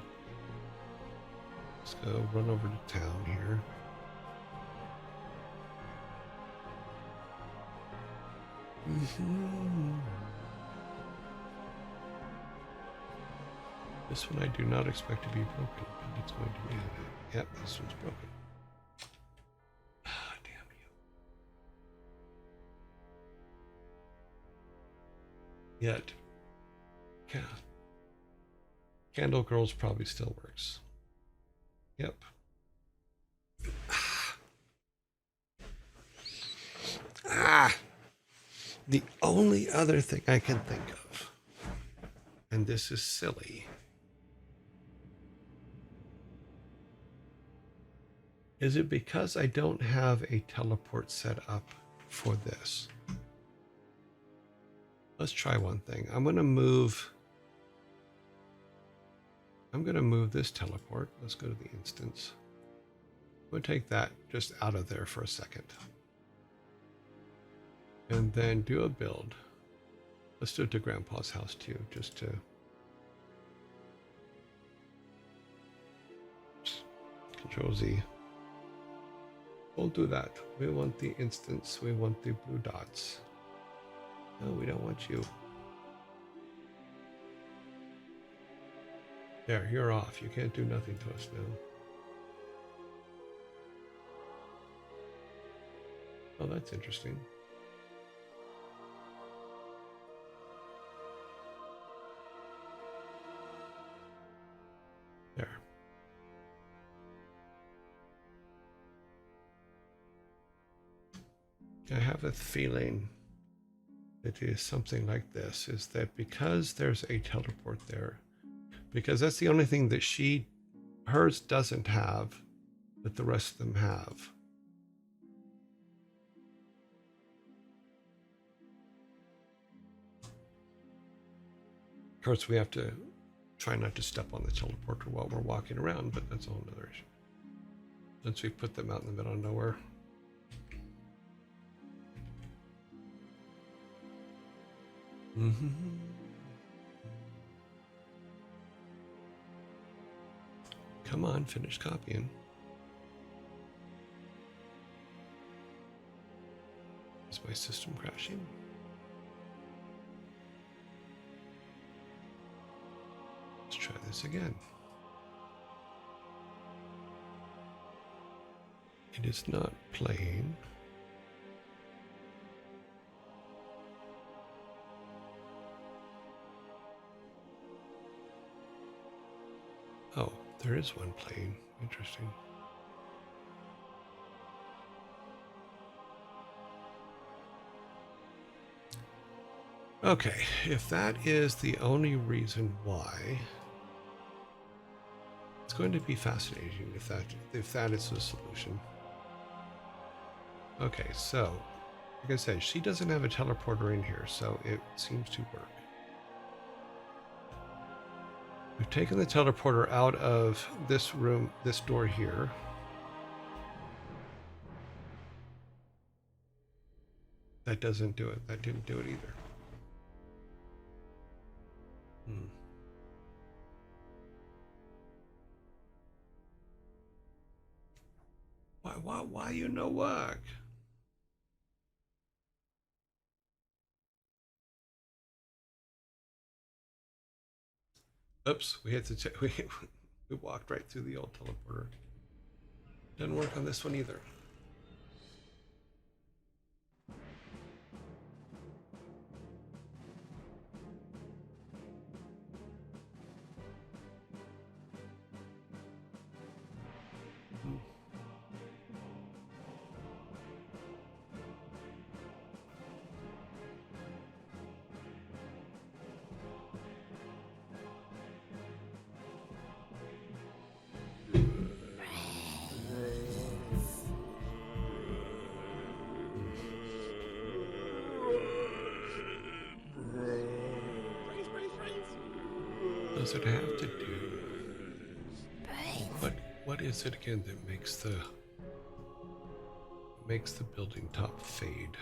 Let's go run over to town here. This one I do not expect to be broken, but it's going to be. Yep, this one's broken. Ah, damn you. Yet, yeah. Candle Girls probably still works. Yep. Ah! The only other thing I can think of, and this is silly, is it because I don't have a teleport set up for this? Let's try one thing. I'm going to move this teleport. Let's go to the instance. I'm going to take that just out of there for a second. And then do a build. Let's do it to Grandpa's house too, just to Control Z. We'll do that. We want the instance. We want the blue dots. No, we don't want you. There, you're off. You can't do nothing to us now. Oh, that's interesting. There. I have a feeling it is something like this, is that because there's a teleport there, because that's the only thing that hers doesn't have, that the rest of them have. Of course, we have to try not to step on the teleporter while we're walking around, but that's a whole other issue. Since we put them out in the middle of nowhere. Come on, finish copying. Is my system crashing? Let's try this again. It is not playing. Oh, there is one playing. Interesting. Okay, if that is the only reason why, it's going to be fascinating if that is the solution. Okay, so like I said, she doesn't have a teleporter in here, so it seems to work. We've taken the teleporter out of this room, this door here. That doesn't do it. That didn't do it either. Why you no work? Oops, we had to we walked right through the old teleporter. Doesn't work on this one either. does it have to do? What is it again that makes the building top fade?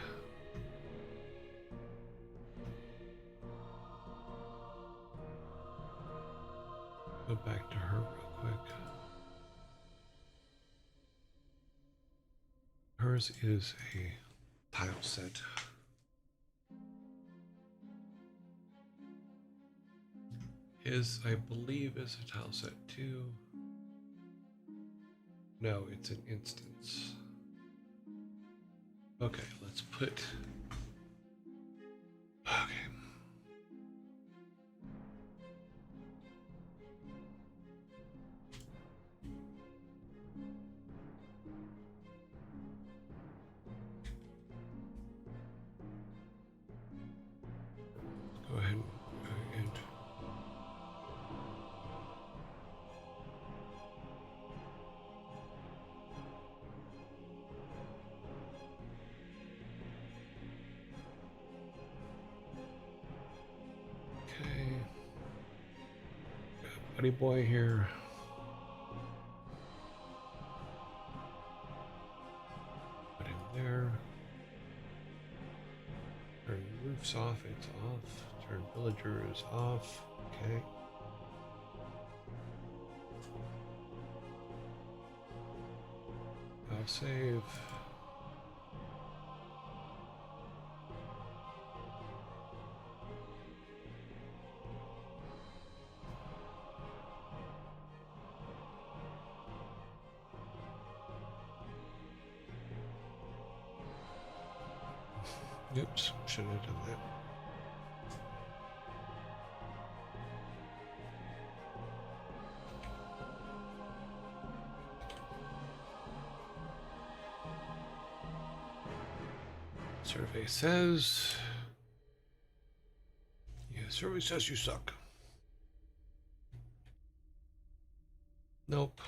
Go back to her real quick. Hers is a tile set. His, I believe, is a tile set too. No, it's an instance. Okay, let's put. Okay. Go ahead and okay. Got Buddy Boy here. Put in there. Turn roofs off, it's off. Turn villagers off. Okay. I'll save. Oops, should have done that. Survey says. Yeah, survey says you suck. Nope.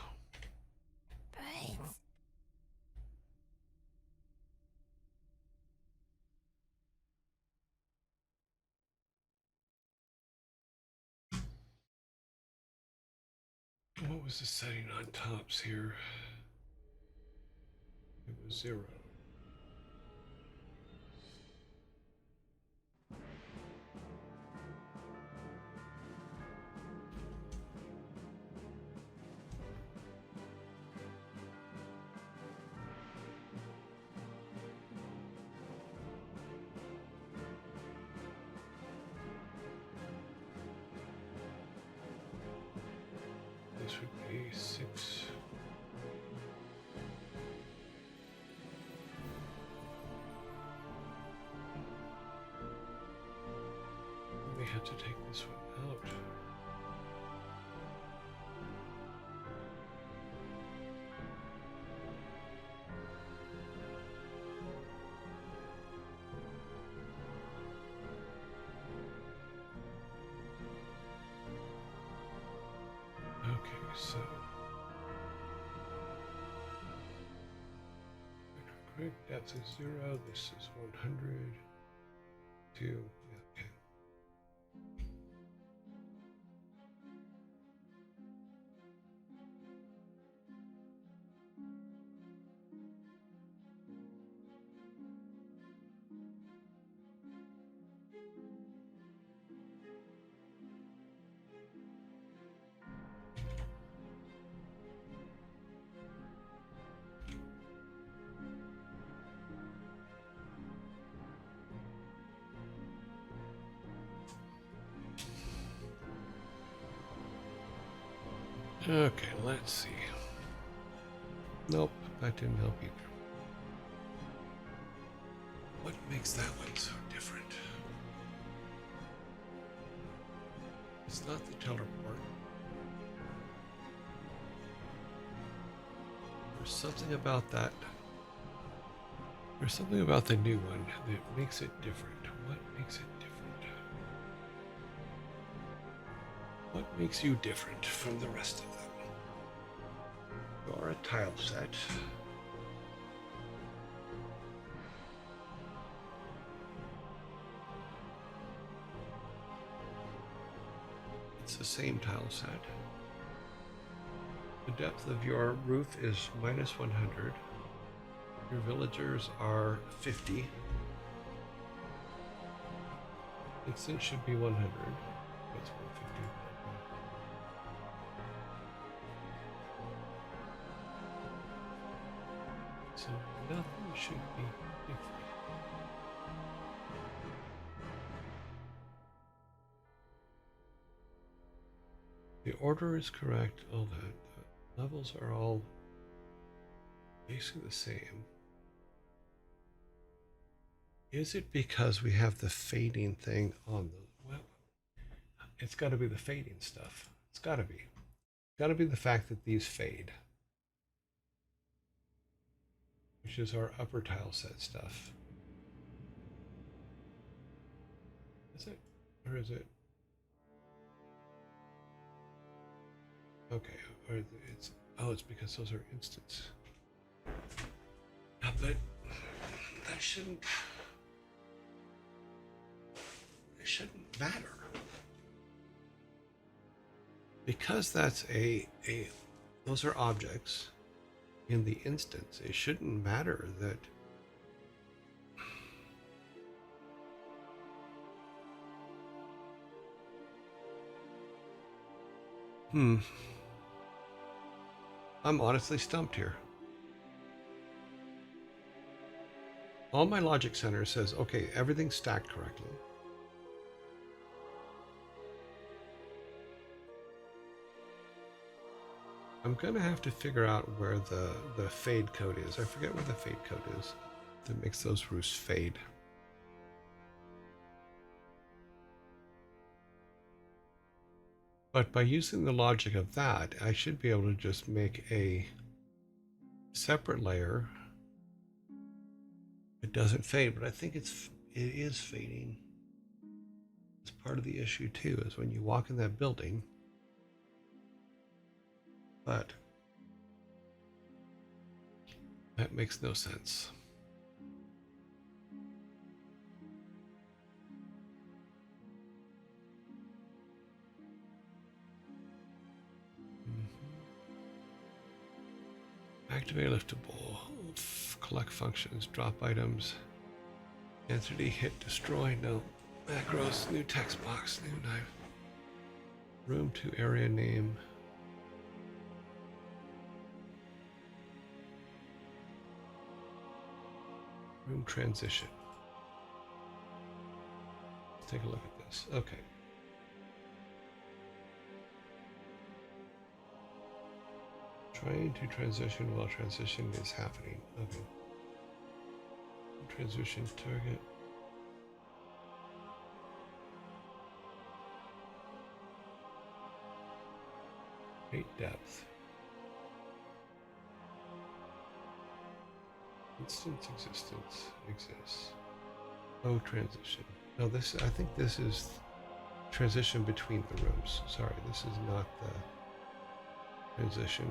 What was the setting on tops here? It was 0. This would be 6. We may have to take this one out. Okay, so quick, depth is 0. This is 100. 2. Yeah, okay. Okay, let's see. Nope, that didn't help either. What makes that one so different? It's not the teleport. There's something about that. There's something about the new one that makes it different. What makes it different? What makes you different from the rest of them? You are a tile set. It's a same tile set. The depth of your roof is -100. Your villagers are 50. Instance should be 100. That's 150. So nothing should be different. The order is correct, all that. The levels are all basically the same. Is it because we have the fading thing on the, well, it's got to be the fading stuff. It's got to be. It's got to be the fact that these fade, which is our upper tile set stuff. Is it? Or is it? Okay, or it's, oh, it's because those are instants. Yeah, but that shouldn't matter. Because that's those are objects in the instance, it shouldn't matter that I'm honestly stumped here. All my logic center says, okay, everything's stacked correctly. I'm gonna have to figure out where the fade code is. I forget where the fade code is that makes those roofs fade. But by using the logic of that, I should be able to just make a separate layer. It doesn't fade, but I think it is fading. It's part of the issue too, is when you walk in that building. But that makes no sense. Activate liftable, collect functions, drop items, entity, hit, destroy, no. Macros, new text box, new knife. Room to area name. Room transition. Let's take a look at this. Okay. Trying to transition while transition is happening. Okay. Transition target. Rate depth. Instance existence exists. Oh, transition. No, this, I think this is transition between the rooms. Sorry, this is not the transition.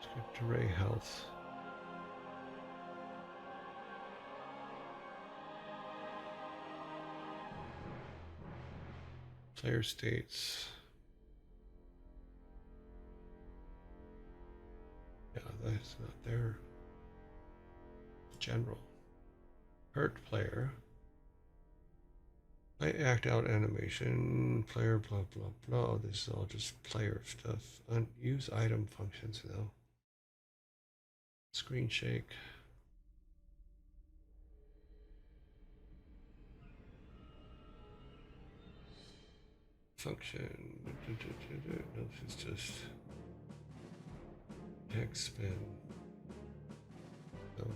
Script array health. Player states. Yeah, that's not there. General. Hurt player. Play act out animation. Player blah blah blah. This is all just player stuff. Use item functions now. Screen shake. Function. No, this is just text spin. No.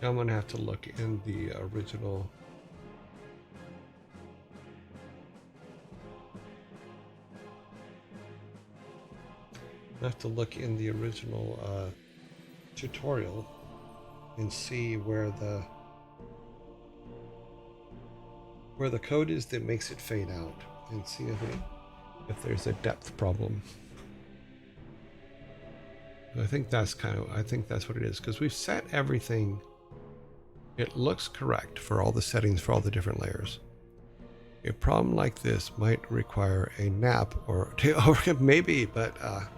Now I'm gonna have to look in the original. I have to look in the original tutorial and see where the code is that makes it fade out, and see if there's a depth problem. I think that's what it is, because we've set everything It looks correct for all the settings for all the different layers. A problem like this might require a nap or maybe, but a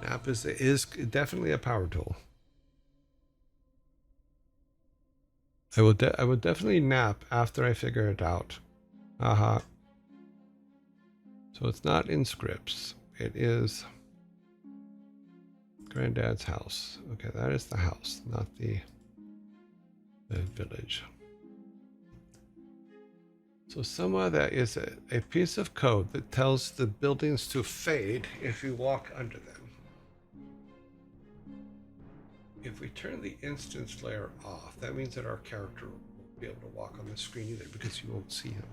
nap is definitely a power tool. I will definitely nap after I figure it out. Haha. So it's not in scripts. It is Granddad's house. Okay, that is the house, not the village. So somewhere there is a piece of code that tells the buildings to fade if you walk under them. If we turn the instance layer off, that means that our character won't be able to walk on the screen either because you won't see him.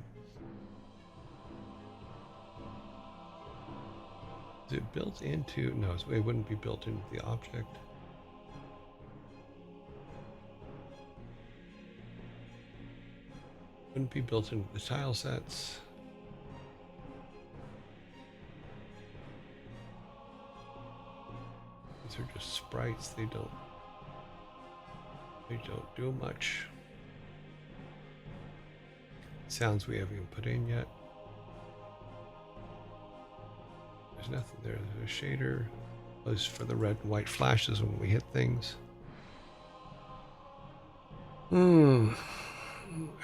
Is it built into? No, it wouldn't be built into the object. Wouldn't be built into the tile sets. These are just sprites. They don't do much. Sounds we haven't even put in yet. There's nothing there. There's a shader. Was for the red and white flashes when we hit things.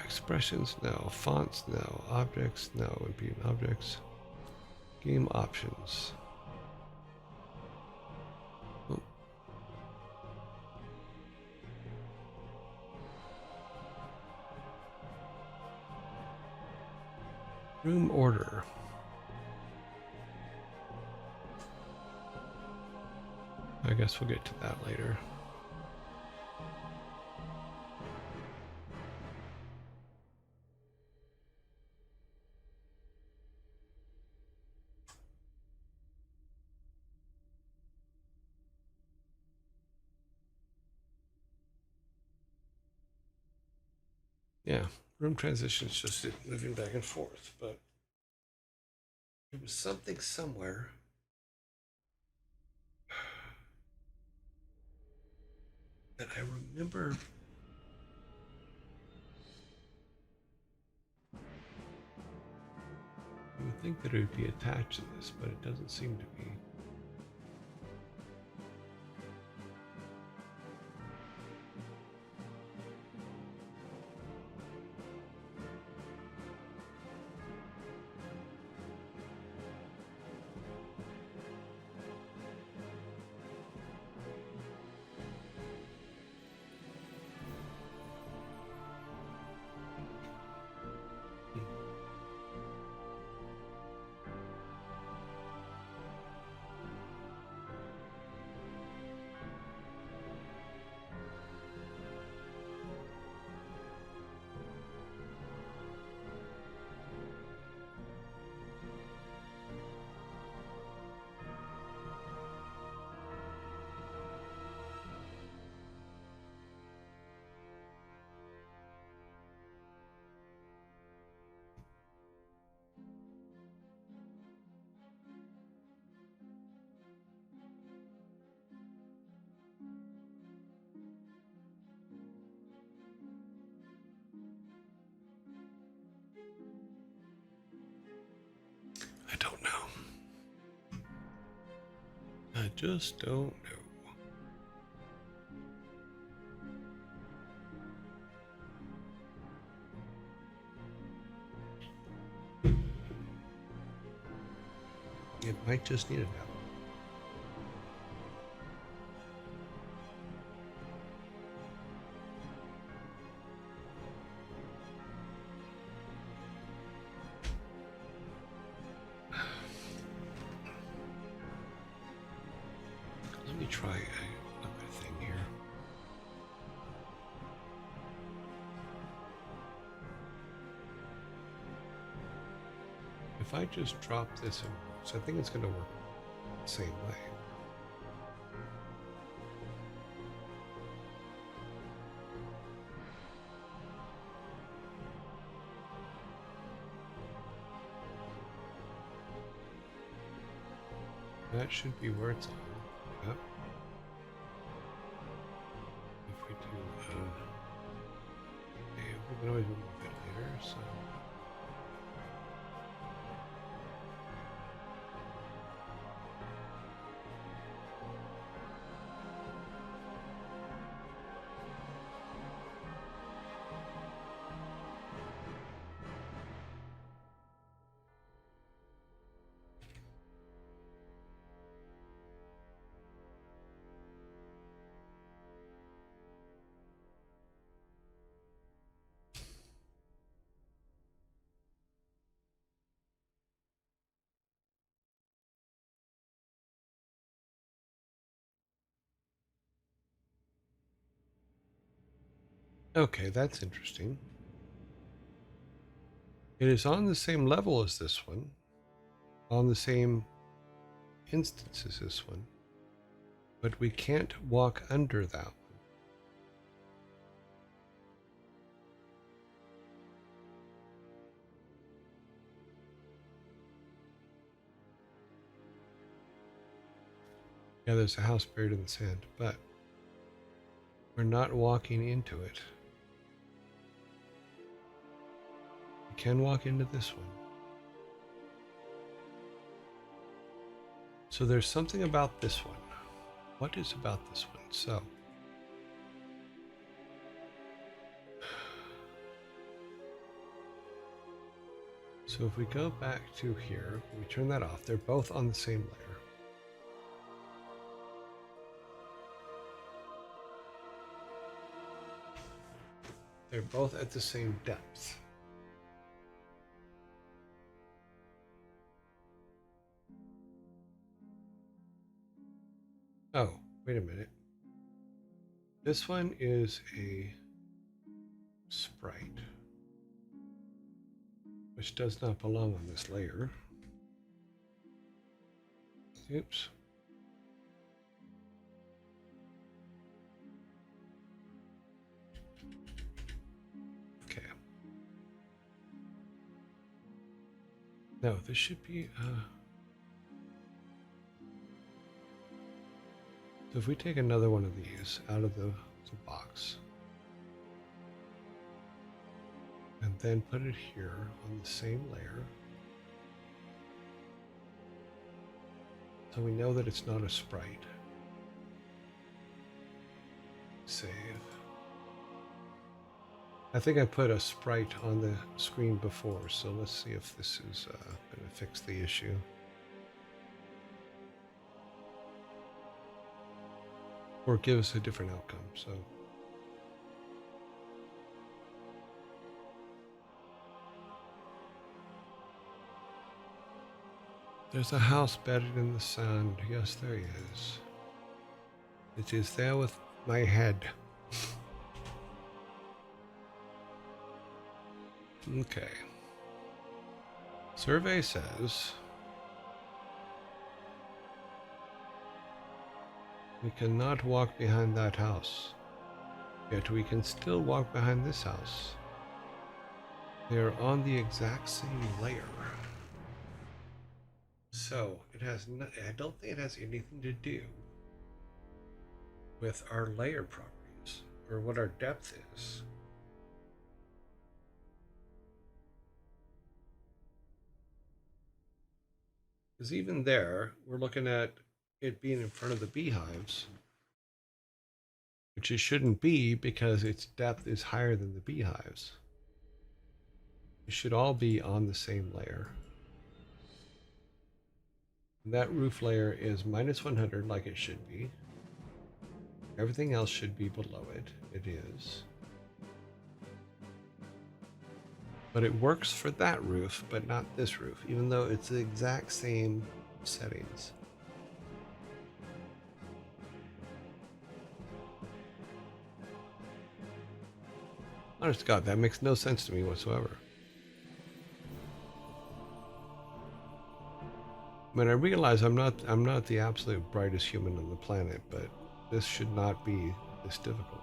Expressions, no. Fonts, no. Objects, no. Would be objects. Game options. Room order. I guess we'll get to that later. Yeah, room transitions just moving back and forth, but there was something somewhere. That I remember. You would think that it would be attached to this, but it doesn't seem to be. I don't know. I just don't know. It might just need a nap. Let me try another thing here. If I just drop this in, so I think it's going to work the same way. That should be where it's on. Yep. If we do can always remove it later, so. Okay, that's interesting. It is on the same level as this one, on the same instance as this one, but we can't walk under that one. Yeah, there's a house buried in the sand, but we're not walking into it. We can walk into this one. So there's something about this one. What is about this one? So if we go back to here, we turn that off. They're both on the same layer. They're both at the same depth. Oh, wait a minute. This one is a sprite, which does not belong on this layer. Oops. Okay. No, this should be, so if we take another one of these out of the box and then put it here on the same layer, so we know that it's not a sprite. Save. I think I put a sprite on the screen before, so let's see if this is going to fix the issue. Or give us a different outcome, so. There's a house bedded in the sand. Yes, there is. It is there with my head. Okay. Survey says we cannot walk behind that house, yet we can still walk behind this house. They are on the exact same layer. So it has no, I don't think it has anything to do with our layer properties or what our depth is. Because even there, we're looking at it being in front of the beehives, which it shouldn't be because its depth is higher than the beehives. It should all be on the same layer. And that roof layer is minus 100 like it should be. Everything else should be below it. It is. But it works for that roof, but not this roof, even though it's the exact same settings. Honest to God, that makes no sense to me whatsoever. I mean, I realize I'm not the absolute brightest human on the planet, but this should not be this difficult.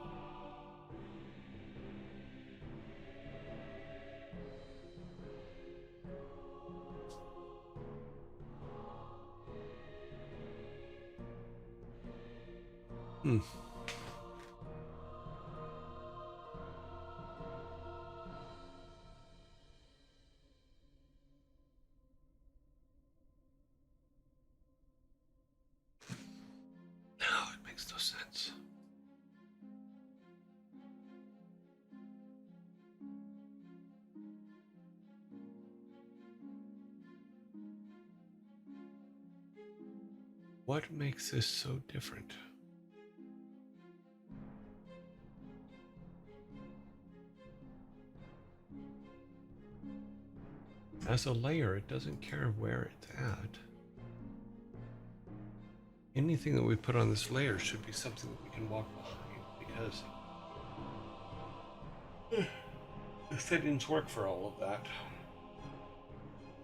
makes no sense. What makes this so different? As a layer, it doesn't care where it's at. Anything that we put on this layer should be something that we can walk behind, because the settings work for all of that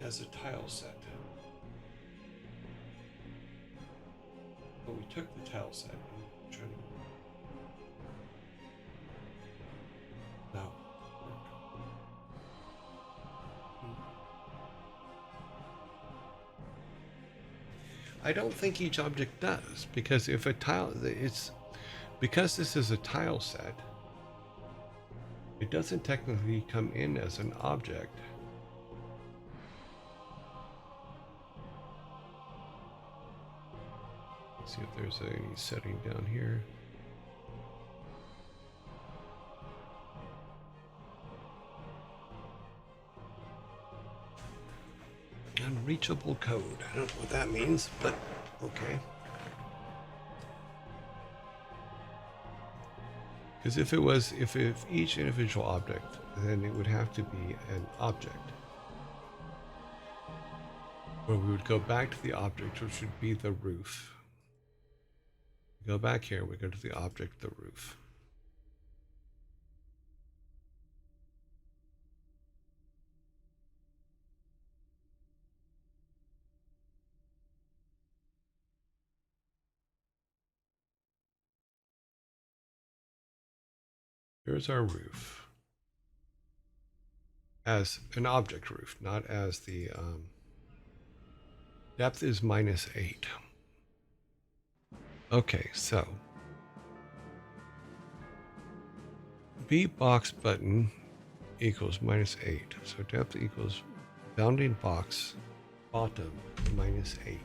as a tile set. But we took the tile set and tried to... No. I don't think each object does, because if a tile, because this is a tile set, it doesn't technically come in as an object. Let's see if there's any setting down here. Unreachable code. I don't know what that means, but okay. Because if each individual object, then it would have to be an object. Where we would go back to the object, which would be the roof. We go back here, we go to the object, the roof. Here's our roof. As an object roof, not as the depth is -8. Okay, so B box button equals -8. So depth equals bounding box bottom -8.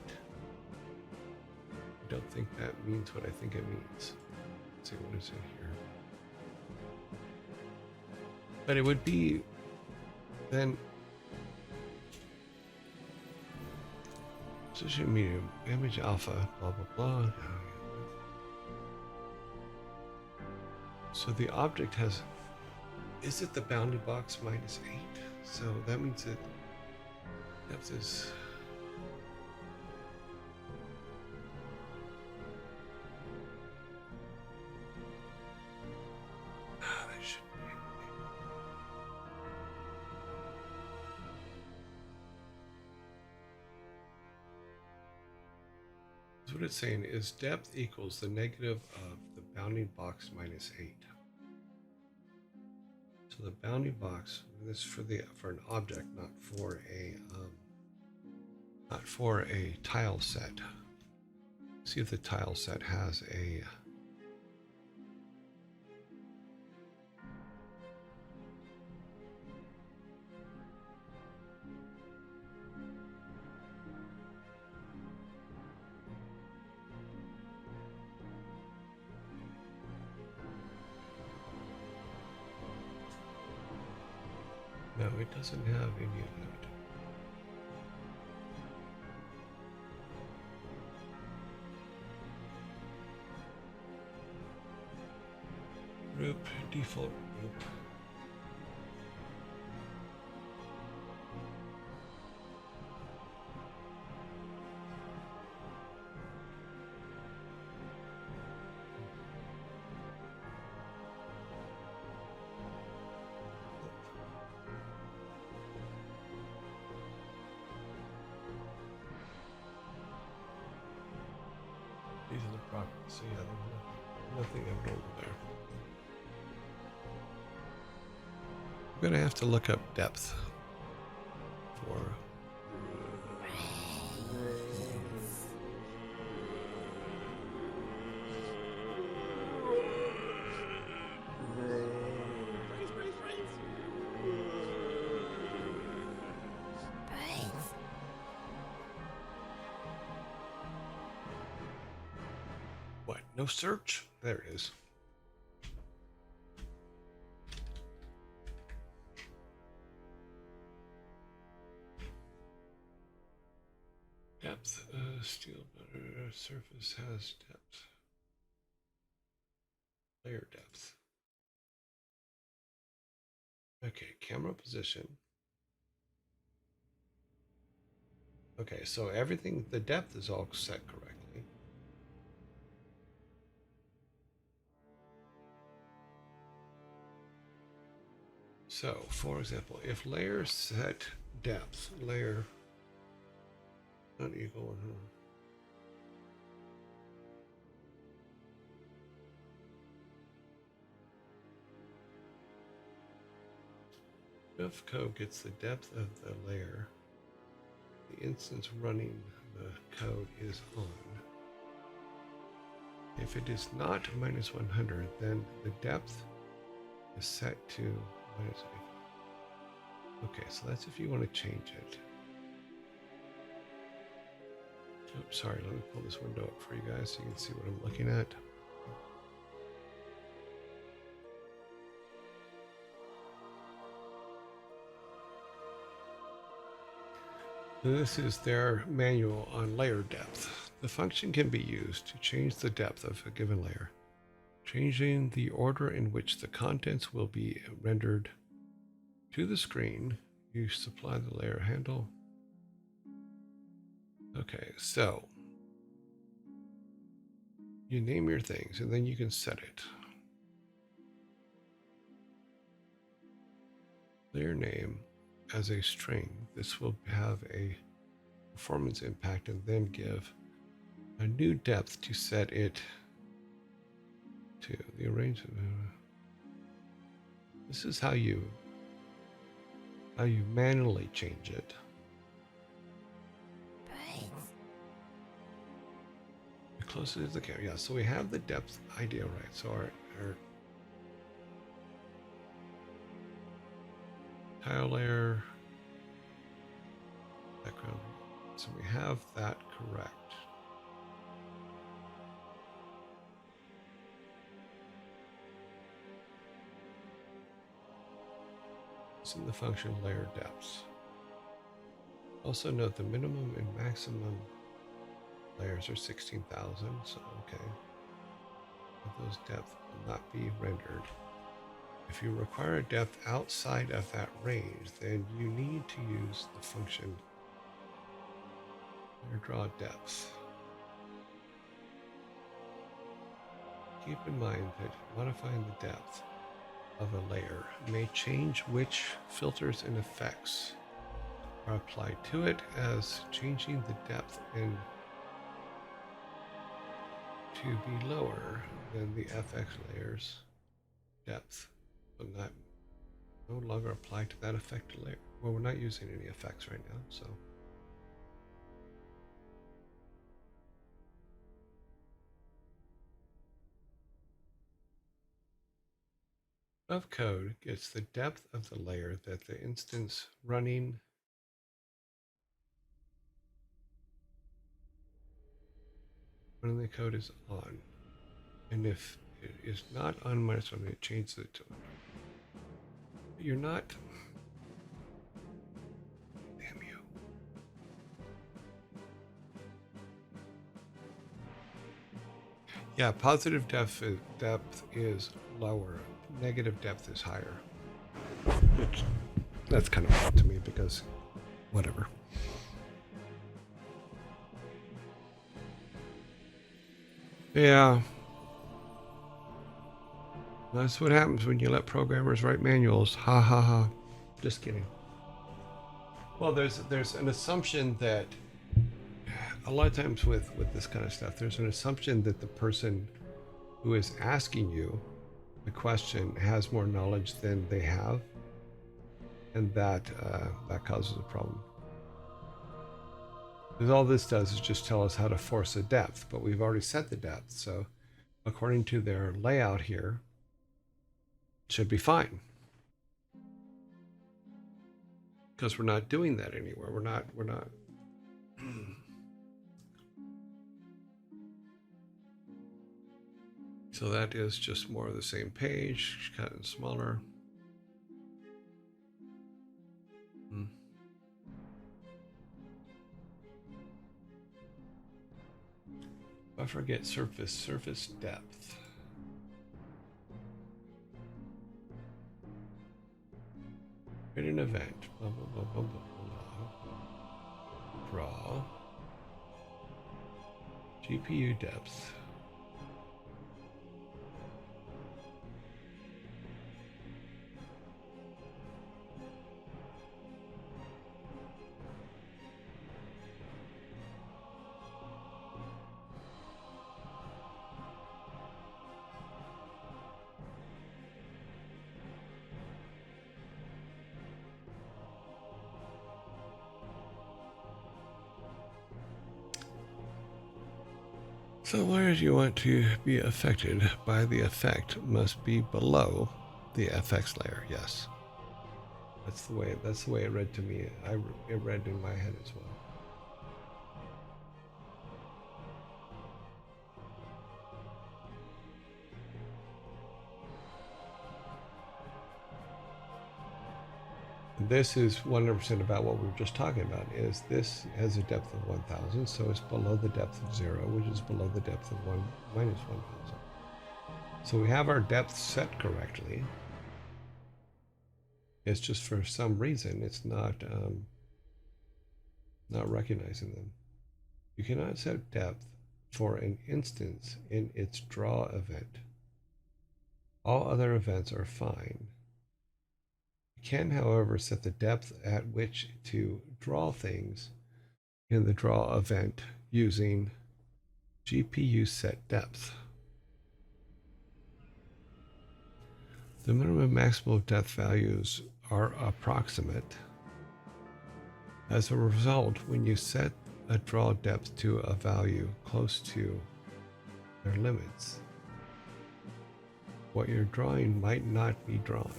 I don't think that means what I think it means. Let's see what is in here. But it would be then position medium, image alpha, blah blah blah. So the object has, is it the bounding box -8? So that means that depth is that should be anything. So what it's saying is depth equals the negative of the bounding box -8. So the bounding box, this is for an object, not for a tile set. See if the tile set has a no, it doesn't have any of that. Group, default group. These are the properties. So yeah, there's nothing abnormal there. I'm gonna have to look up depth for what No search. There it is. Depth. Steel butter surface has depth. Layer depth. Okay, camera position. Okay, so everything, the depth is all set correctly. So, for example, if layer set depth, layer not equal, if code gets the depth of the layer, the instance running the code is on. If it is not minus 100, then the depth is set to minus 8. Okay, so that's if you want to change it. Oh, sorry, let me pull this window up for you guys so you can see what I'm looking at. This is their manual on layer depth. The function can be used to change the depth of a given layer, changing the order in which the contents will be rendered to the screen. You supply the layer handle. Okay, so you name your things and then you can set it. Layer name as a string. This will have a performance impact and then give a new depth to set it to the arrangement. This is how you manually change it. Closer to the camera. Yeah, so we have the depth idea right. So our tile layer background. So we have that correct. It's in the function layer depths. Also note the minimum and maximum layers are 16,000, so okay. But those depth will not be rendered. If you require a depth outside of that range, then you need to use the function layer draw depth. Keep in mind that modifying the depth of a layer may change which filters and effects are applied to it, as changing the depth and to be lower than the FX layer's depth will not no longer apply to that effect layer. Well, we're not using any effects right now, so. Of code gets the depth of the layer that the instance running when the code is on. And if it is not on minus one, it changes it to it. You're not. Damn you. Yeah, positive depth is lower. Negative depth is higher. Which, that's kind of odd to me because whatever. Yeah. That's what happens when you let programmers write manuals. Ha ha ha. Just kidding. Well, there's an assumption that a lot of times with this kind of stuff, there's an assumption that the person who is asking you the question has more knowledge than they have, and that causes a problem. Because all this does is just tell us how to force a depth, but we've already set the depth. So according to their layout here, it should be fine. Because we're not doing that anywhere. We're not. So that is just more of the same page, cut and smaller. I forget surface depth. Create an event. Blah, blah, blah, blah, blah, blah. Draw. GPU depth. So where you want to be affected by the effect must be below the FX layer. Yes, that's the way it read to me. It read in my head as well. This is 100% about what we were just talking about. Is this has a depth of 1,000, so it's below the depth of 0, which is below the depth of 1 minus 1,000. So we have our depth set correctly. It's just for some reason it's not recognizing them. You cannot set depth for an instance in its draw event. All other events are fine. You can, however, set the depth at which to draw things in the draw event using GPU set depth. The minimum and maximum depth values are approximate. As a result, when you set a draw depth to a value close to their limits, what you're drawing might not be drawn.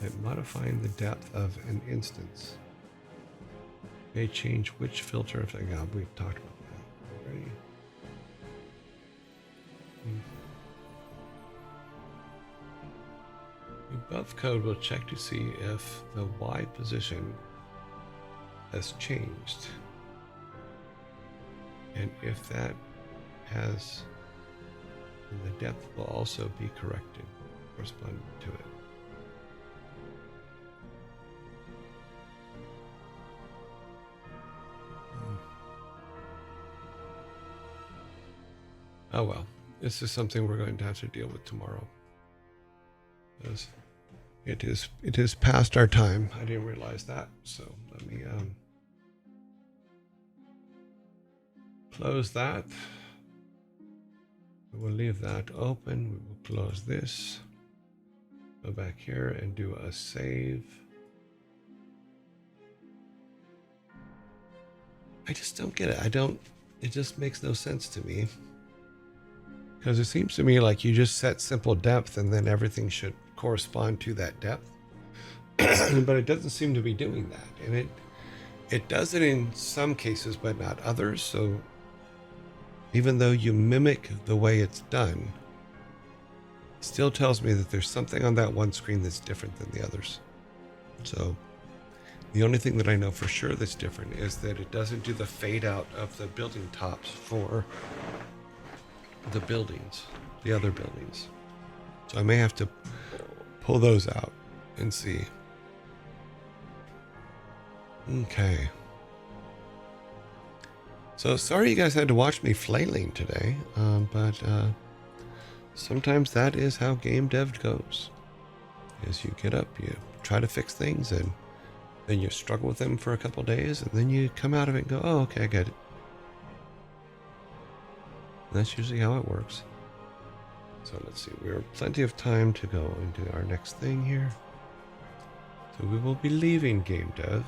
That modifying the depth of an instance may change which filter of we've talked about that already. The above code will check to see if the Y position has changed, and if that has, then the depth will also be corrected corresponding to it. Oh well, this is something we're going to have to deal with tomorrow. Because it is past our time. I didn't realize that, so let me close that. We will leave that open. We will close this. Go back here and do a save. I just don't get it. It just makes no sense to me. Because it seems to me like you just set simple depth and then everything should correspond to that depth. But it doesn't seem to be doing that. And it does it in some cases, but not others. So even though you mimic the way it's done, it still tells me that there's something on that one screen that's different than the others. So the only thing that I know for sure that's different is that it doesn't do the fade out of the building tops for the buildings, the other buildings. So I may have to pull those out and see. Okay. So sorry you guys had to watch me flailing today, but sometimes that is how game dev goes. Is you get up, you try to fix things, and then you struggle with them for a couple days, and then you come out of it and go, oh, okay, I get it. That's usually how it works. So let's see, we have plenty of time to go and do our next thing here. So we will be leaving game dev.